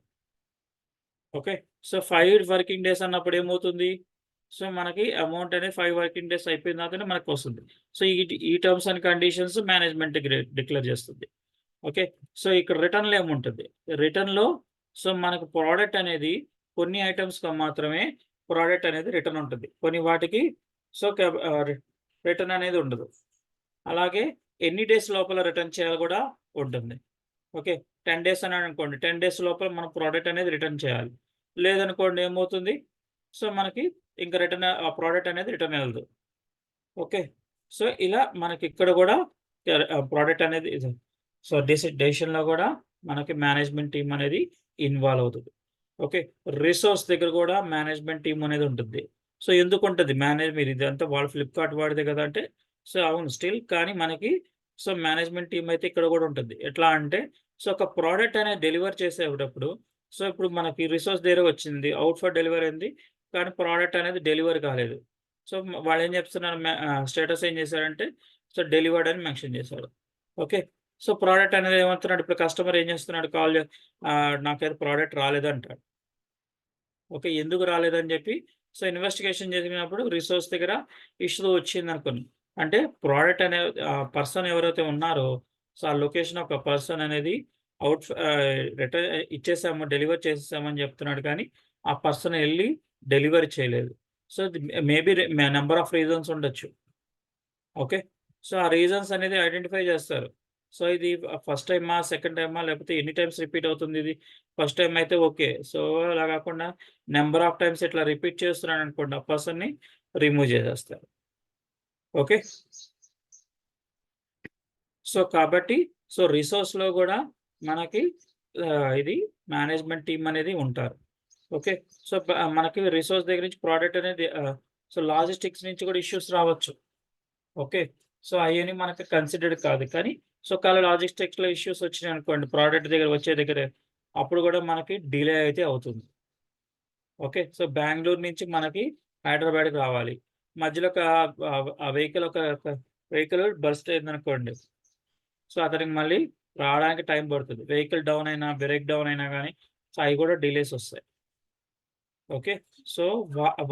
ఓకే. సో, 5 వర్కింగ్ డేస్ అన్నప్పుడు ఏమవుతుంది? సో, మనకి అమౌంట్ అనేది 5 వర్కింగ్ డేస్ అయిపోయిన తర్వాతనే మనకొస్తుంది. సో, ఈ terms and conditions management declare చేస్తుంది. ఓకే. సో, ఇక్కడ రిటర్న్‌లో ఏముంటది? రిటర్న్‌లో సో, మనకు ప్రొడక్ట్ అనేది కొన్ని ఐటెమ్స్‌కి మాత్రమే ప్రొడక్ట్ అనేది రిటర్న్ ఉంటది. కొన్ని వాటికి సో, రిటర్న్ అనేది ఉండదు. అలాగే ఎన్ని డేస్ లోపల రిటర్న్ చేయాలో కూడా ఉంటుంది. ఓకే. 10 డేస్ అన్నాడనుకోండి. 10 డేస్ లోపల మనం ప్రొడక్ట్ అనేది రిటర్న్ చేయాలి. లేదనుకోండి ఏమవుతుంది? సో, మనకి ఇంక ఆ ప్రొడక్ట్ అనేది రిటర్న్ ఎళ్ళదు. ఓకే. సో, ఇలా మనకిక్కడ గూడా ప్రొడక్ట్ అనేది సో, డెసిషన్‌లో గూడా మనకి మేనేజ్మెంట్ టీమ్ అనేది ఇన్వాల్వ్ అవుతది. ఓకే. రిసోర్స్ దగ్గర గూడా మేనేజ్మెంట్ టీమ్ అనేది ఉంటుంది. సో, ఎందుకుంటది మీరు ఇదంతా ఫ్లిప్‌కార్ట్ వాడిదే గదా! అంటే సో, అవును స్టిల్ కానీ మనకి సో, మేనేజ్మెంట్ టీమ్ అయితే ఇక్కడ గూడా ఉంటుంది. ఎట్లా అంటే సో, ఒక ప్రొడక్ట్ అనేది డెలివర్ చేసేటప్పుడు సో, ఇప్పుడు మనకి రిసోర్స్ దగ్గర వచ్చింది. ఔట్ ఫర్ డెలివరీ అయింది. కానీ ప్రొడక్ట్ అనేది డెలివరీ కాలేదు. సో, వాళ్ళేం చెప్తున్నారు స్టేటస్ ఏం చేశారంటే సో, డెలివర్డ్ అని మెన్షన్ చేశాడు. ఓకే. సో, ప్రొడక్ట్ అనేది ఏమంటున్నాడు ఇప్పుడు కస్టమర్ ఏం చేస్తున్నాడు నాకైతే ప్రొడక్ట్ రాలేదంటాడు. ఓకే. ఎందుకు రాలేదని చెప్పి సో, ఇన్వెస్టిగేషన్ జరిగినప్పుడు రిసోర్స్ దగ్గర ఇష్యూ వచ్చిందనుకోండి. అంటే ప్రొడక్ట్ అనే పర్సన్ ఎవరైతే ఉన్నారో సో, ఆ లొకేషన్ ఒక పర్సన్ అనేది రిటర్న్ ఇచ్చేసాము, డెలివర్ చేసేసామని చెప్తున్నాడు కానీ, ఆ పర్సన్ ఎళ్లి డెలివరీ చేయలేదు. So, maybe number of reasons ఉండొచ్చు. ఓకే. సో, ఆ రీజన్స్ అనేది ఐడెంటిఫై చేస్తారు. సో ఇది ఫస్ట్ టైమా? సెకండ్ టైమా? లేకపోతే ఎన్ని టైమ్స్ రిపీట్ అవుతుంది ఇది? ఫస్ట్ టైమ్ అయితే ఓకే. సో, అలా కాకుండా నంబర్ ఆఫ్ టైమ్స్ ఇట్లా రిపీట్ చేస్తున్నాడనుకోండి, ఆ పర్సన్‌ని రిమూవ్ చేసేస్తారు. ఓకే. సో, కాబట్టి రిసోర్స్‌లో గూడా మనకి ఇది మేనేజ్‌మెంట్ టీమ్ అనేది ఉంటారు. ఓకే. సో, మనకి రిసోర్స్ దగ్గర నుంచి ప్రొడక్ట్ అనేది లాజిస్టిక్స్ నుంచి కూడా ఇష్యూస్ రావచ్చు. ఓకే. సో, అయన్నీ మనకి కన్సిడర్డ్ కాదు. కానీ ఒకవేళ లాజిస్టిక్స్‌లో ఇష్యూస్ వచ్చినాయనుకోండి, ప్రొడక్ట్ దగ్గర వచ్చే దగ్గరే, అప్పుడు గూడా మనకి డిలే అయితే అవుతుంది. ఓకే. సో, బెంగుళూరు నుంచి మనకి హైదరాబాద్‌కి రావాలి. మధ్యలో ఆ వెహికల్ ఒక వెహికల్ బర్స్ట్ అయిందనుకోండి. సో, అతనికి మళ్ళీ రావడానికి టైం పడుతది. వెహికల్ డౌన్ అయినా, బ్రేక్ డౌన్ అయినా గానీ, సో, అయి గూడా డిలేస్ ఒస్తాయి. ఓకే. సో,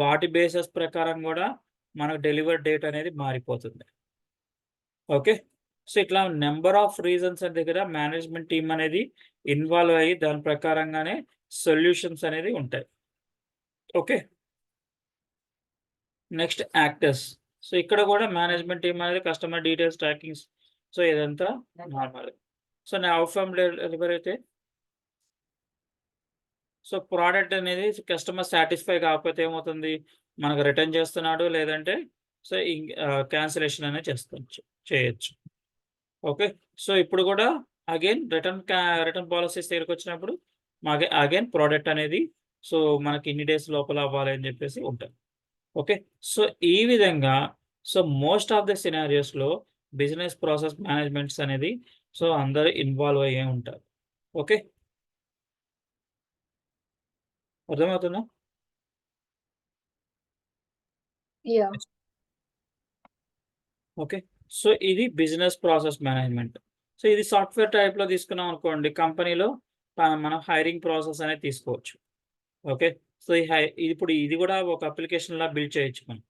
వాటి బేసెస్ ప్రకారం గూడా మనకు డెలివరీ డేట్ అనేది మారిపోతుంది. ఓకే. సో, ఇట్లా నంబర్ ఆఫ్ రీజన్స్ దగ్గర మేనేజ్‌మెంట్ టీమ్ అనేది ఇన్వాల్వ్ అయ్యి దాని ప్రకారంగానే సొల్యూషన్స్ అనేది ఉంటాయి. ఓకే. Next actors. సో, ఇక్కడ గూడా మేనేజ్‌మెంట్ టీమ్ అనేది కస్టమర్ డీటెయిల్స్ ట్రాకింగ్స్. సో, ఇదంతా నార్మలే. సో, నా అవుట్‌ఫ్రమ్ డెలివరీ అయితే ప్రొడక్ట్ అనేది కస్టమర్ సాటిస్ఫై కాకపోతే ఏమవుతుంది? మనకు రిటర్న్ చేస్తున్నాడు. లేదంటే కాన్సలేషన్ అనేది చేయొచ్చు. ఓకే. సో, ఇప్పుడు గూడా అగైన్ రిటర్న్ పాలిసీస్ దగ్గరికొచ్చినప్పుడు అగైన్ ప్రొడక్ట్ అనేది మనకి ఇన్ని డేస్ లోపల అవ్వాలి అని జెప్పేసి ఉంటది. ఓకే. సో, ఈ విధంగా మోస్ట్ ఆఫ్ ద సినారియోస్‌లో బిజినెస్ ప్రాసెస్ మేనేజ్మెంట్స్ అనేది అందరూ ఇన్వాల్వ్ అయ్యే ఉంటారు. ఓకే. అర్థమవుతుందా? యాహ్! ఓకే. సో, ఇది బిజినెస్ ప్రాసెస్ మేనేజ్మెంట్. సో, ఇది సాఫ్ట్‌వేర్ టైప్‌లో తీసుకున్నాం అనుకోండి, కంపెనీలో మనం హైరింగ్ ప్రాసెస్ అనేది తీసుకోవచ్చు. ఓకే. సో, ఇప్పుడు ఇది గూడా ఒక అప్లికేషన్‌లా బిల్డ్ చేయొచ్చు మనం.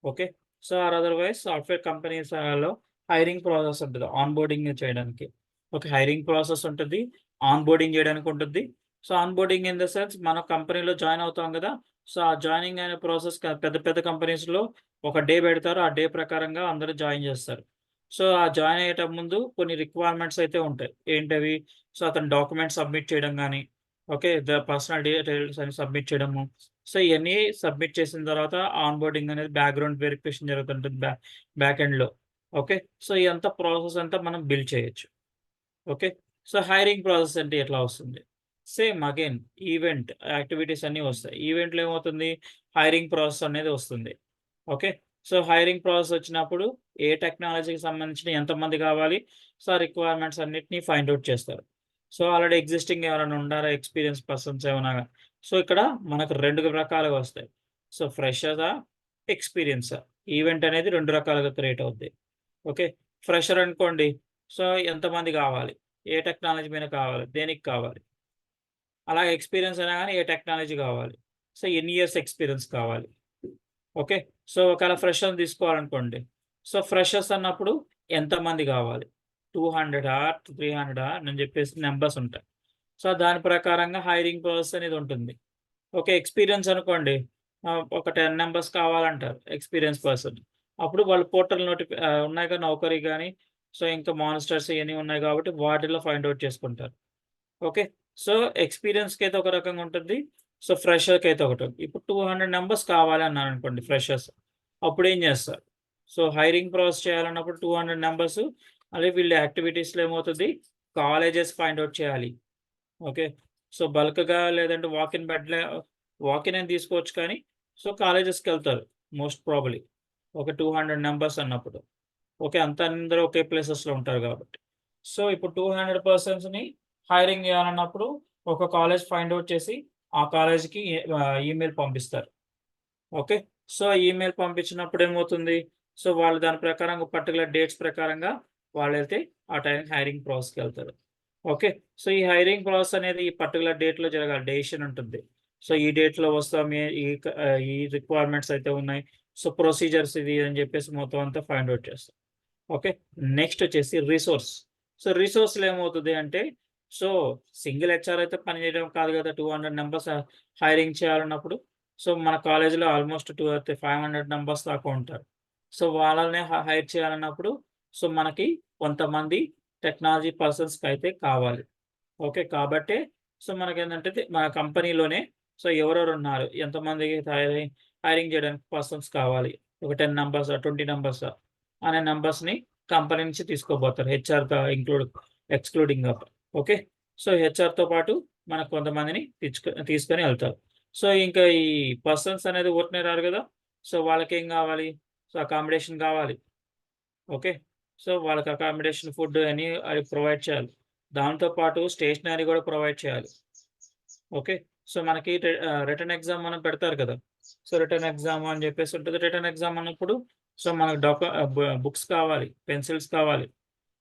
ఓకే. సో, అదర్‌వైజ్ సాఫ్ట్‌వేర్ కంపెనీస్‌లో హైరింగ్ ప్రాసెస్ ఉంటది. ఆన్‌బోర్డింగ్ చేయడానికి. ఓకే. హైరింగ్ ప్రాసెస్ ఉంటది. ఆన్‌బోర్డింగ్ చేయడానికి ఉంటది. So, onboarding in the sense మన కంపెనీలో జాయిన్ అవుతాం గదా! సో, ఆ జాయినింగ్ అయిన ప్రాసెస్ పెద్ద పెద్ద కంపెనీస్‌లో ఒక డే పెడతారు. ఆ డే ప్రకారంగా అందరూ జాయిన్ జేస్తారు. సో, ఆ జాయిన్ అయ్యేట ముందు కొన్ని రిక్వైర్మెంట్స్ అయితే ఉంటాయి. ఏంటవి? సో, అతను డాక్యుమెంట్స్ సబ్మిట్ చేయడం గాని, ఓకే. పర్సనల్ డీటెయిల్స్ అని సబ్మిట్ చేయడము. సో, ఇయన్నీ సబ్మిట్ చేసిన తర్వాత ఆన్‌బోర్డింగ్ అనేది బ్యాక్‌గ్రౌండ్ వెరిఫికేషన్ జరుగుతుంటది బ్యాక్ ఎండ్‌లో. ఓకే. సో, ఇదంతా ప్రాసెస్ అంతా మనం బిల్డ్ చేయొచ్చు. ఓకే. సో, హైరింగ్ ప్రాసెస్ అంటే ఎట్లా వస్తుంది? సేమ్ అగైన్ ఈవెంట్ యాక్టివిటీస్ అన్నీ వస్తాయి. ఈవెంట్‌లో ఏమవుతుంది? హైరింగ్ ప్రాసెస్ అనేది వస్తుంది. ఓకే. సో, హైరింగ్ ప్రాసెస్ వచ్చినప్పుడు ఏ టెక్నాలజీకి సంబంధించిన ఎంతమంది కావాలి? సో, ఆ రిక్వైర్మెంట్స్ అన్నిటిని ఫైండ్ ఔట్ చేస్తారు. సో, ఆల్రెడీ ఎగ్జిస్టింగ్ ఎవరైనా ఉన్నారా? ఎక్స్‌పీరియన్స్ పర్సన్స్ ఏమన్నా ఇక్కడ మనకు 2 రకాలుగా వస్తాయి. సో, ఫ్రెషరా? ఎక్స్‌పీరియన్సా? ఈవెంట్ అనేది 2 రకాలుగా క్రియేట్ అవుద్ది. ఓకే. ఫ్రెషర్ అనుకోండి. సో, ఎంతమంది కావాలి? ఏ టెక్నాలజీ మీద కావాలి? దేనికి కావాలి? అలాగే ఎక్స్‌పీరియన్స్ అయినా గాని ఏ టెక్నాలజీ కావాలి? సో, ఎన్ని ఇయర్స్ ఎక్స్‌పీరియన్స్ కావాలి? ఓకే. సో, ఒకవేళ ఫ్రెషర్‌ని తీసుకోవాలనుకోండి. సో, ఫ్రెషర్స్ అన్నప్పుడు ఎంతమంది గావాలి? 200 300 అని జెప్పేసి నంబర్స్ ఉంటాయి. సో, దాని ప్రకారంగా హైరింగ్ ప్రాసెస్ అనేది ఉంటుంది. ఓకే. ఎక్స్‌పీరియన్స్ అనుకోండి. ఒక 10 నంబర్స్ కావాలంటారు ఎక్స్‌పీరియన్స్ పర్సన్. అప్పుడు వాళ్ళు పోర్టల్ ఉన్నాయి కదా! నౌకరీ గాని, సో, ఇంకా మానిస్టర్స్ ఇయన్నీ ఉన్నాయి గాబట్టి వాటిలో ఫైండ్ ఔట్ చేసుకుంటారు. ఓకే. సో, ఎక్స్‌పీరియన్స్‌కైతే ఒక రకంగా ఉంటుంది. సో, ఫ్రెషర్‌కైతే ఒకటి. ఇప్పుడు 200 నంబర్స్ కావాలన్నారనుకోండి ఫ్రెషర్స్. అప్పుడేం జేస్తారు? సో, హైరింగ్ ప్రాసెస్ చేయాలన్నప్పుడు 200 నంబర్స్ అదే వీళ్ళ యాక్టివిటీస్‌లో ఏమవుతది? కాలేజెస్ ఫైండ్ ఔట్ చేయాలి. ఓకే. సో, బల్క్‌గా లేదంటే వాక్ ఇన్ అని తీసుకోవచ్చు కానీ, సో, కాలేజెస్‌కెళ్తారు మోస్ట్ ప్రాబబ్లీ. ఒక 200 నంబర్స్ అన్నప్పుడు. ఓకే. అందరూ ఒకే ప్లేసెస్‌లో ఉంటారు గాబట్టి. సో, ఇప్పుడు 200 పర్సన్స్‌ని హైరింగ్ జేయాలన్నప్పుడు ఒక కాలేజ్ ఫైండ్ ఔట్ చేసి, ఆ కాలేజ్‌కి ఈమెయిల్ పంపిస్తారు. ఓకే. సో, ఈమెయిల్ పంపించినప్పుడు ఏమవుతుంది? సో, వాళ్ళు దాని ప్రకారంగా పర్టిక్యులర్ డేట్స్ ప్రకారంగా వాళ్ళైతే ఆ టైంకి హైరింగ్ ప్రాసెస్‌కెళ్తారు. ఓకే. సో, ఈ హైరింగ్ ప్రాసెస్ అనేది ఈ పర్టిక్యులర్ డేట్‌లో జరగాలి. డెసిషన్ ఉంటుంది. సో, ఈ డేట్‌లో వస్తాం. ఈ రిక్వైర్మెంట్స్ అయితే ఉన్నాయి. సో, ప్రొసీజర్స్ ఇది అని జెప్పేసి మొత్తం అంతా ఫైండ్ ఔట్ చేస్తాం. ఓకే. నెక్స్ట్ వచ్చేసి రిసోర్స్. సో, రిసోర్స్‌లో ఏమవుతది అంటే, సో, సింగిల్ హెచ్‌ఆర్ అయితే పని చేయడం కాదు కదా! 200 నంబర్స్ హైరింగ్ చేయాలన్నప్పుడు. సో, మన కాలేజ్‌లో ఆల్‌మోస్ట్ 500 నంబర్స్ దాకా ఉంటారు. సో, వాళ్ళనే హైర్ చేయాలన్నప్పుడు, సో, మనకి కొంతమంది టెక్నాలజీ పర్సన్స్‌కి అయితే కావాలి. ఓకే. కాబట్టే సో, మనకేందంటే మన కంపెనీలోనే సో, ఎవరెవరు ఉన్నారు? ఎంతమంది హైరింగ్ చేయడానికి పర్సన్స్ కావాలి? ఒక 10 నంబర్సా? 20 నంబర్సా? అనే నంబర్స్‌ని కంపెనీ నుంచి తీసుకోబోతారు. హెచ్‌ఆర్‌గా ఎక్స్‌క్లూడింగ్ ఆఫ్. ఓకే. సో, హెచ్‌ఆర్‌తో పాటు మనకు కొంతమందిని తీసుకొని ఎళ్తారు. సో, ఇంకా ఈ పర్సన్స్ అనేది ఊరికనే రారు గదా! సో, వాళ్ళకేం గావాలి? సో, అకామిడేషన్ గావాలి. ఓకే. సో, వాళ్ళకి అకామిడేషన్, ఫుడ్ అవి ప్రొవైడ్ చేయాలి. దాంతో పాటు స్టేషనరీ గూడా ప్రొవైడ్ చేయాలి. ఓకే. సో, మనకి రిటన్ ఎగ్జామ్ మనం పెడతారు కదా! సో, రిటన్ ఎగ్జామ్ అని జెప్పేసి ఉంటది. రిటన్ ఎగ్జామ్ అన్నప్పుడు సో, మనకు బుక్స్ కావాలి, పెన్సిల్స్ కావాలి.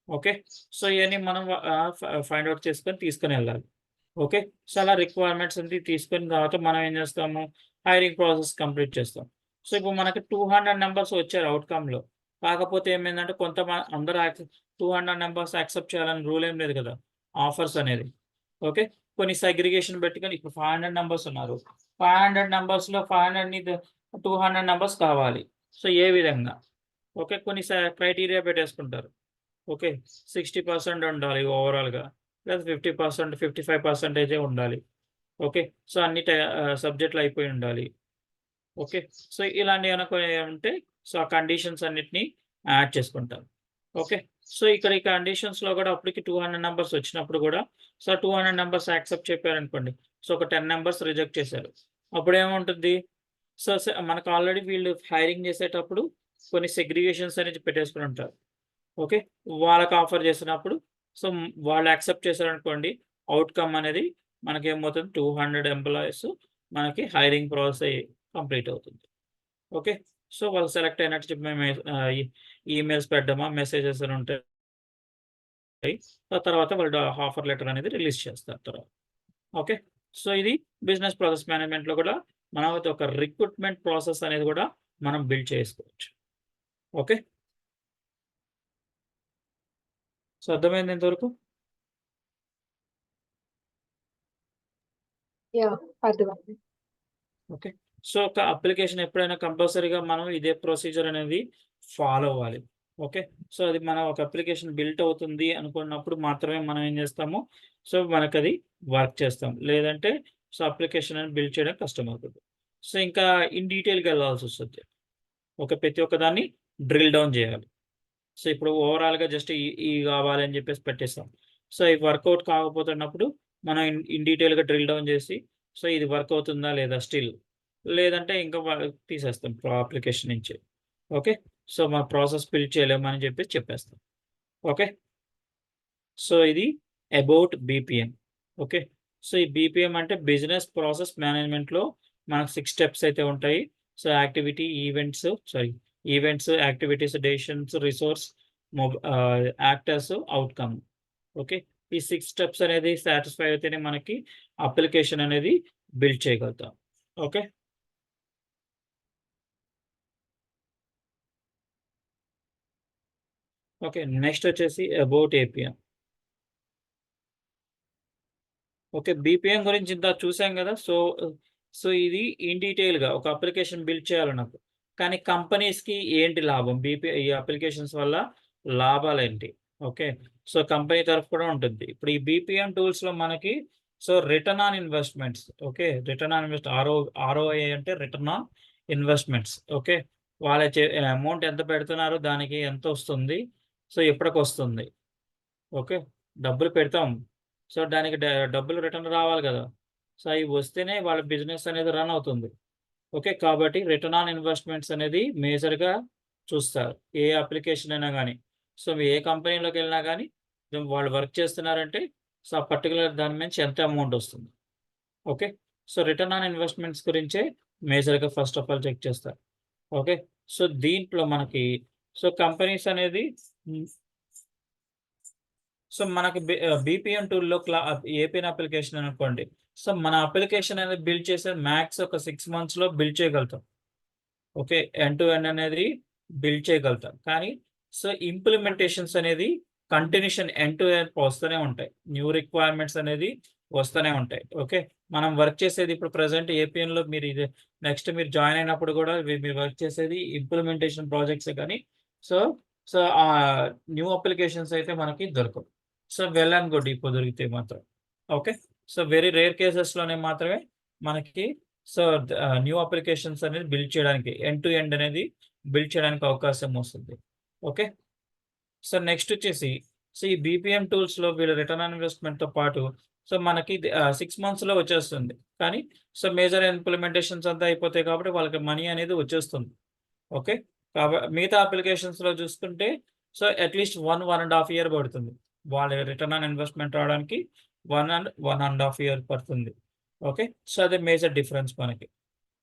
ఓకే. సో, ఇయన్నీ మనం ఫైండ్ ఔట్ చేసుకొని తీసుకొనెళ్ళాలి. ఓకే. సో, అలా రిక్వైర్మెంట్స్ అన్ని తీసుకున్న తర్వాత మనం ఏం చేస్తాము? హైరింగ్ ప్రాసెస్ కంప్లీట్ చేస్తాం. సో, ఇప్పుడు మనకి 200 నంబర్స్ వచ్చారు ఔట్‌కమ్‌లో. కాకపోతే ఏమైందంటే అందరూ 200 నంబర్స్ యాక్సెప్ట్ చేయాలని రూల్ ఏం లేదు కదా! ఆఫర్స్ అనేది. ఓకే. కొన్ని సెగ్రిగేషన్ పెట్టుకొని ఇప్పుడు 500 నంబర్స్ ఉన్నారు. 500 నంబర్స్‌లో 500ని 200 నంబర్స్ కావాలి. సో, ఏ విధంగా? ఓకే. కొన్ని క్రైటీరియా పెట్టేసుకుంటారు. ఓకే. 60% ఉండాలి ఓవరాల్‌గా. లేదా 50%, 55% ఉండాలి. ఓకే. సో, సబ్జెక్ట్‌లు అయిపోయి ఉండాలి. ఓకే. సో, ఇలాంటివి గనక ఉంటే సో, ఆ కండిషన్స్ అన్నిటిని యాడ్ చేసుకుంటాం. ఓకే. సో, ఇక్కడ ఈ కండిషన్స్‌లో గూడా అప్పటికి 200 నంబర్స్ వచ్చినప్పుడు గూడా సో, 200 నంబర్స్ యాక్సెప్ట్ చెప్పారనుకోండి. సో, ఒక 10 నంబర్స్ రిజెక్ట్ చేశారు. అప్పుడేముంటుంది? సో, మనకు ఆల్రెడీ వీళ్ళు హైరింగ్ చేసేటప్పుడు కొన్ని సెగ్రిగేషన్స్ అనేది పెట్టేసుకొనుంటారు. ఓకే. వాళ్ళకి ఆఫర్ చేసినప్పుడు సో, వాళ్ళు యాక్సెప్ట్ చేశారనుకోండి, ఔట్‌కమ్ అనేది మనకేమవుతుంది 200 ఎంప్లాయీస్ మనకి హైరింగ్ ప్రాసెస్ కంప్లీట్ అవుతుంది. ఓకే. సో, వాళ్ళు సెలెక్ట్ అయినట్టు చెప్పి మేము ఈమెయిల్స్ పెట్టడమా, మెసేజెస్ అని ఉంటాయి. ఆ తర్వాత వాళ్ళు ఆఫర్ లెటర్ అనేది రిలీజ్ చేస్తారు తర్వాత. ఓకే. సో, ఇది బిజినెస్ ప్రాసెస్ మేనేజ్మెంట్‌లో కూడా మనం ఒక రిక్రూట్‌మెంట్ ప్రాసెస్ అనేది కూడా మనం బిల్డ్ చేసుకోవచ్చు. ఓకే. సో, అర్థమైందా ఇంతవరకు? యాహ్! అర్థమైంది. ఓకే. సో, ఒక అప్లికేషన్ ఎప్పుడైనా కంపల్సరీగా మనం ఇదే ప్రొసీజర్ అనేది ఫాలో అవ్వాలి. ఓకే. సో, అది మన ఒక అప్లికేషన్ బిల్ట్ అవుతుంది అనుకున్నప్పుడు మాత్రమే మనం ఏం చేస్తాము, సో, మనకది వర్క్ చేస్తాం. లేదంటే సో, అప్లికేషన్ అనేది బిల్డ్ చేయడం కష్టమవుతది. సో, ఇంకా ఇన్ డీటెయిల్‌గా ఎళ్ళాల్సొస్తది. ప్రతి ఒక్క దాన్ని డ్రిల్ డౌన్ జేయాలి. సో, ఇప్పుడు ఓవరాల్‌గా జస్ట్ ఇయి గావాలి అని జెప్పేసి పెట్టేసాం. సో, ఇవి వర్కౌట్ కాకపోతున్నప్పుడు మనం ఇన్ డీటెయిల్‌గా డ్రిల్ డౌన్ జేసి, సో, ఇది వర్క్ అవుతుందా లేదా స్టిల్. లేదంటే ఇంకా తీసేస్తాం అప్లికేషన్ నుంచి. ఓకే. సో, మా ప్రాసెస్ బిల్డ్ చేయలేమని జెప్పేసి చెప్పేస్తాం. ఓకే. సో, ఇది అబౌట్ బీపీఎం. ఓకే. సో, ఈ బీపీఎం అంటే బిజినెస్ ప్రాసెస్ మేనేజ్మెంట్‌లో మనకు 6 స్టెప్స్ అయితే ఉంటాయి. So, events, activities, decisions, resource, actors, outcome. Okay. ఈ 6 స్టెప్స్ అనేది సాటిస్ఫై అయితేనే మనకి అప్లికేషన్ అనేది బిల్డ్ చేయగలుగుతాం. ఓకే. ఓకే. నెక్స్ట్ వచ్చేసి అబౌట్ ఏపీఎం. ఓకే. బీపీఎం గురించి ఇందాక చూసాం గదా! సో, ఇది ఇన్ డీటెయిల్‌గా ఒక అప్లికేషన్ బిల్డ్ చేయాలన్నప్పుడు. కానీ కంపెనీస్‌కి ఏంటి లాభం? ఈ అప్లికేషన్స్ వల్ల లాభాలేంటి? ఓకే. సో, కంపెనీ తరఫు కూడా ఉంటుంది. ఇప్పుడు ఈ బీపీఎం టూల్స్‌లో మనకి so, return on investments. Okay. Return on invest ROI అంటే రిటర్న్ ఆన్ ఇన్వెస్ట్‌మెంట్స్. ఓకే. వాళ్ళ అమౌంట్ ఎంత పెడుతున్నారో దానికి ఎంతొస్తుంది? సో, ఎప్పటికొస్తుంది? ఓకే. డబ్బులు పెడతాం. సో, దానికి డబ్బులు రిటర్న్ రావాలి గదా! సో, అయి వస్తేనే వాళ్ళ బిజినెస్ అనేది రన్ అవుతుంది. ఓకే. కాబట్టి రిటర్న్ ఆన్ ఇన్వెస్ట్‌మెంట్స్ అనేది మేజర్‌గా చూస్తారు. ఏ అప్లికేషన్ అయినా గాని. సో, ఏ కంపెనీలోకెళ్ళినా గాని వాళ్ళు వర్క్ చేస్తున్నారంటే సో, ఆ పర్టిక్యులర్ దాని నుంచి ఎంత అమౌంట్ వస్తుంది. Okay. So, return on investments గురించే మేజర్‌గా ఫస్ట్ ఆఫ్ ఆల్ చెక్ చేస్తారు. ఓకే. సో, దీంట్లో మనకి సో, కంపెనీస్ అనేది హ్మ్. సో, మనకి బీపీఎం టూల్‌లో ఏపీఎన్ అప్లికేషన్ అనుకోండి. సో, మన అప్లికేషన్ అనేది బిల్డ్ చేసేది మాక్స్ ఒక 6 మంత్స్‌లో బిల్డ్ చేయగలుగుతాం. ఓకే. ఎండ్ టు ఎండ్ అనేది బిల్డ్ చేయగలుగుతాం. కానీ సో, ఇంప్లిమెంటేషన్స్ అనేది కంటిన్యూషన్ ఎండ్ టు ఎండ్ వస్తూనే ఉంటాయి. న్యూ రిక్వైర్మెంట్స్ అనేది వస్తూనే ఉంటాయి. ఓకే. మనం వర్క్ చేసేది ఇప్పుడు ప్రెజెంట్ ఏపీఎన్‌లో నెక్స్ట్ మీరు జాయిన్ అయినప్పుడు గూడా మీరు వర్క్ చేసేది ఇంప్లిమెంటేషన్ ప్రాజెక్ట్సే కానీ సో, సో, న్యూ అప్లికేషన్స్ అయితే మనకి దొరకవు. సో, వెల్ అండ్ గుడ్ ఇప్పుడు దొరికితే మాత్రం. ఓకే. సో, వెరీ రేర్ కేసెస్‌లోనే మాత్రమే మనకి సో, న్యూ అప్లికేషన్స్ అనేది బిల్డ్ చేయడానికి ఎండ్ టు ఎండ్ అనేది బిల్డ్ చేయడానికి అవకాశం వస్తుంది. ఓకే. సో, నెక్స్ట్ వచ్చేసి సో, ఈ బీపీఎం టూల్స్‌లో వీళ్ళు రిటర్న్ ఆన్ ఇన్వెస్ట్‌మెంట్‌తో పాటు సో, మనకి 6 మంత్స్‌లో వచ్చేస్తుంది. కానీ సో, మేజర్ ఇంప్లిమెంటేషన్స్ అంతా అయిపోతాయి కాబట్టి వాళ్ళకి మనీ అనేది వచ్చేస్తుంది. ఓకే. మిగతా అప్లికేషన్స్‌లో చూసుకుంటే సో, అట్‌లీస్ట్ 1 ½ ఇయర్ పడుతుంది. వాళ్ళ రిటర్న్ ఆన్ ఇన్వెస్ట్‌మెంట్ రావడానికి 1 ½ ఇయర్ పడుతుంది. ఓకే. సో, అదే మేజర్ డిఫరెన్స్ మనకి.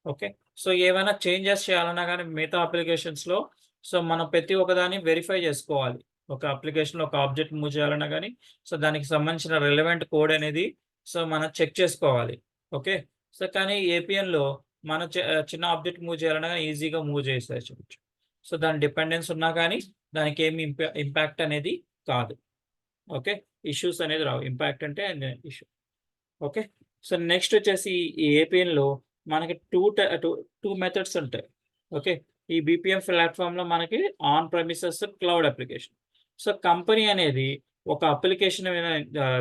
ఓకే. సో, ఏవైనా చేంజెస్ చేయాలన్నా గాని మిగతా అప్లికేషన్స్‌లో సో, మనం ప్రతి ఒక్కదాన్ని వెరిఫై చేసుకోవాలి. ఒక అప్లికేషన్‌లో ఒక ఆబ్జెక్ట్ మూవ్ చేయాలన్నా గాని సో, దానికి సంబంధించిన రిలవెంట్ కోడ్ అనేది సో, మనం చెక్ చేసుకోవాలి. ఓకే. సో, కానీ ఏపీఎన్‌లో మనం చిన్న ఆబ్జెక్ట్ మూవ్ చేయాలన్నా గాని ఈజీగా మూవ్ చేసేయొచ్చు. సో, దాని డిపెండెన్స్ ఉన్నా గాని దానికేమి ఇంపాక్ట్ అనేది కాదు. ఓకే. ఇష్యూస్ అనేది రావు. ఇంపాక్ట్ అంటే ఇష్యూ. ఓకే. సో, నెక్స్ట్ వచ్చేసి ఈ ఏపీఎన్‌లో మనకి 2 మెథడ్స్ ఉంటాయి. ఓకే. ఈ బీపీఎం ప్లాట్‌ఫార్మ్‌లో మనకి on premises, cloud application. So, company అనేది ఒక అప్లికేషన్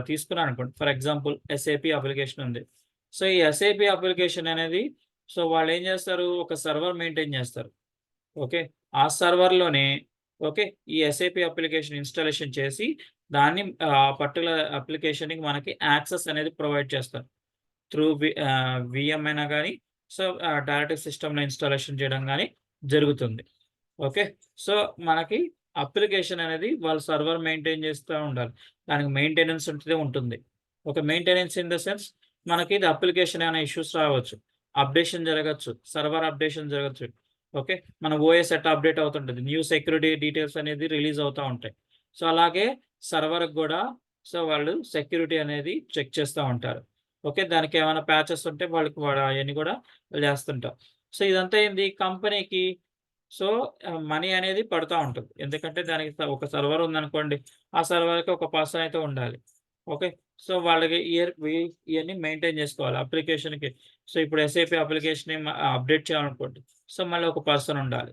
తీసుకున్నారనుకోండి. ఫర్ ఎగ్జాంపుల్ ఎస్ఏపీ అప్లికేషన్ ఉంది. సో, ఈ ఎస్ఏపీ అప్లికేషన్ అనేది సో, వాళ్ళేం చేస్తారు ఒక సర్వర్ మెయింటైన్ చేస్తారు. ఓకే. ఆ సర్వర్‌లోనే ఓకే. ఈ ఎస్ఏపీ అప్లికేషన్ ఇన్‌స్టాలేషన్ చేసి దాన్ని పర్టిక్యులర్ అప్లికేషన్‌కి మనకి యాక్సెస్ అనేది ప్రొవైడ్ చేస్తారు. త్రూ వీఎం అయినా గాని సో, డైరెక్ట్ సిస్టమ్‌లో ఇన్‌స్టాలేషన్ చేయడం గాని జరుగుతుంది. ఓకే. సో, మనకి అప్లికేషన్ అనేది వాళ్ళు సర్వర్ మెయింటైన్ చేస్తా ఉండాలి. దానికి మెయింటెనెన్స్ ఉంటుంది. ఒక మెయింటెనెన్స్ ఇన్ ద సెన్స్ మనకి ఇది అప్లికేషన్ ఏమైనా ఇష్యూస్ రావచ్చు. అప్డేషన్ జరగొచ్చు. సర్వర్ అప్డేషన్ జరగొచ్చు. ఓకే. మన ఓఎస్ ఎట్టా అప్డేట్ అవుతుంటది. న్యూ సెక్యూరిటీ డీటెయిల్స్ అనేది రిలీజ్ అవుతా ఉంటాయి. సో, అలాగే సర్వర్‌కి గూడా సో, వాళ్ళు సెక్యూరిటీ అనేది చెక్ చేస్తా ఉంటారు. ఓకే. దానికేమైనా ప్యాచెస్ ఉంటే అయన్నీ గూడా చేస్తుంటారు. సో, ఇదంతా ఏంది కంపెనీకి సో, మనీ అనేది పడతా ఉంటది. ఎందుకంటే దానికి ఒక సర్వర్ ఉందనుకోండి. ఆ సర్వర్‌కి ఒక పర్సన్ అయితే ఉండాలి. ఓకే. సో, వాళ్ళకి ఇయన్నీ మెయింటైన్ చేసుకోవాలి. అప్లికేషన్‌కి సో, ఇప్పుడు ఎస్ఏపీ అప్లికేషన్‌ని అప్డేట్ చేయాలనుకోండి. సో, మళ్ళీ ఒక పర్సన్ ఉండాలి.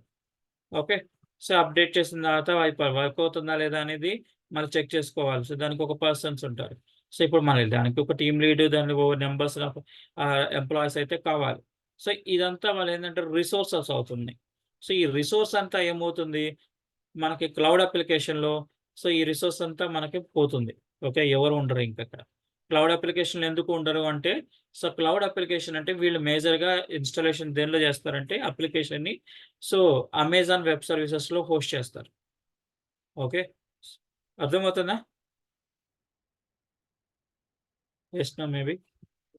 ఓకే. సో, అప్డేట్ చేసిన తర్వాత అది వర్క్ అవుతుందా లేదా అనేది మళ్ళీ చెక్ చేసుకోవాలి. సో, దానికి ఒక పర్సన్స్ ఉంటారు. సో, ఇప్పుడు మళ్ళీ దానికి ఒక టీమ్ లీడ్ దానికి నంబర్స్ ఆఫ్ ఎంప్లాయీస్ అయితే కావాలి. సో, ఇదంతా వాళ్ళేంటంటే రిసోర్సెస్ అవుతున్నాయి. సో, ఈ రిసోర్స్ అంతా ఏమవుతుంది మనకి క్లౌడ్ అప్లికేషన్‌లో సో, ఈ రిసోర్స్ అంతా మనకి పోతుంది. ఓకే. ఎవరు ఉండరు ఇంకక్కడ. క్లౌడ్ అప్లికేషన్‌లో ఎందుకు ఉండరు అంటే, సో, క్లౌడ్ అప్లికేషన్ అంటే వీళ్ళు మేజర్‌గా ఇన్‌స్టాలేషన్ దేనిలో చేస్తారంటే అప్లికేషన్‌ని సో, అమెజాన్ వెబ్ సర్వీసెస్‌లో హోస్ట్ చేస్తారు. ఓకే. అర్థమవుతుందా? Yes, no maybe.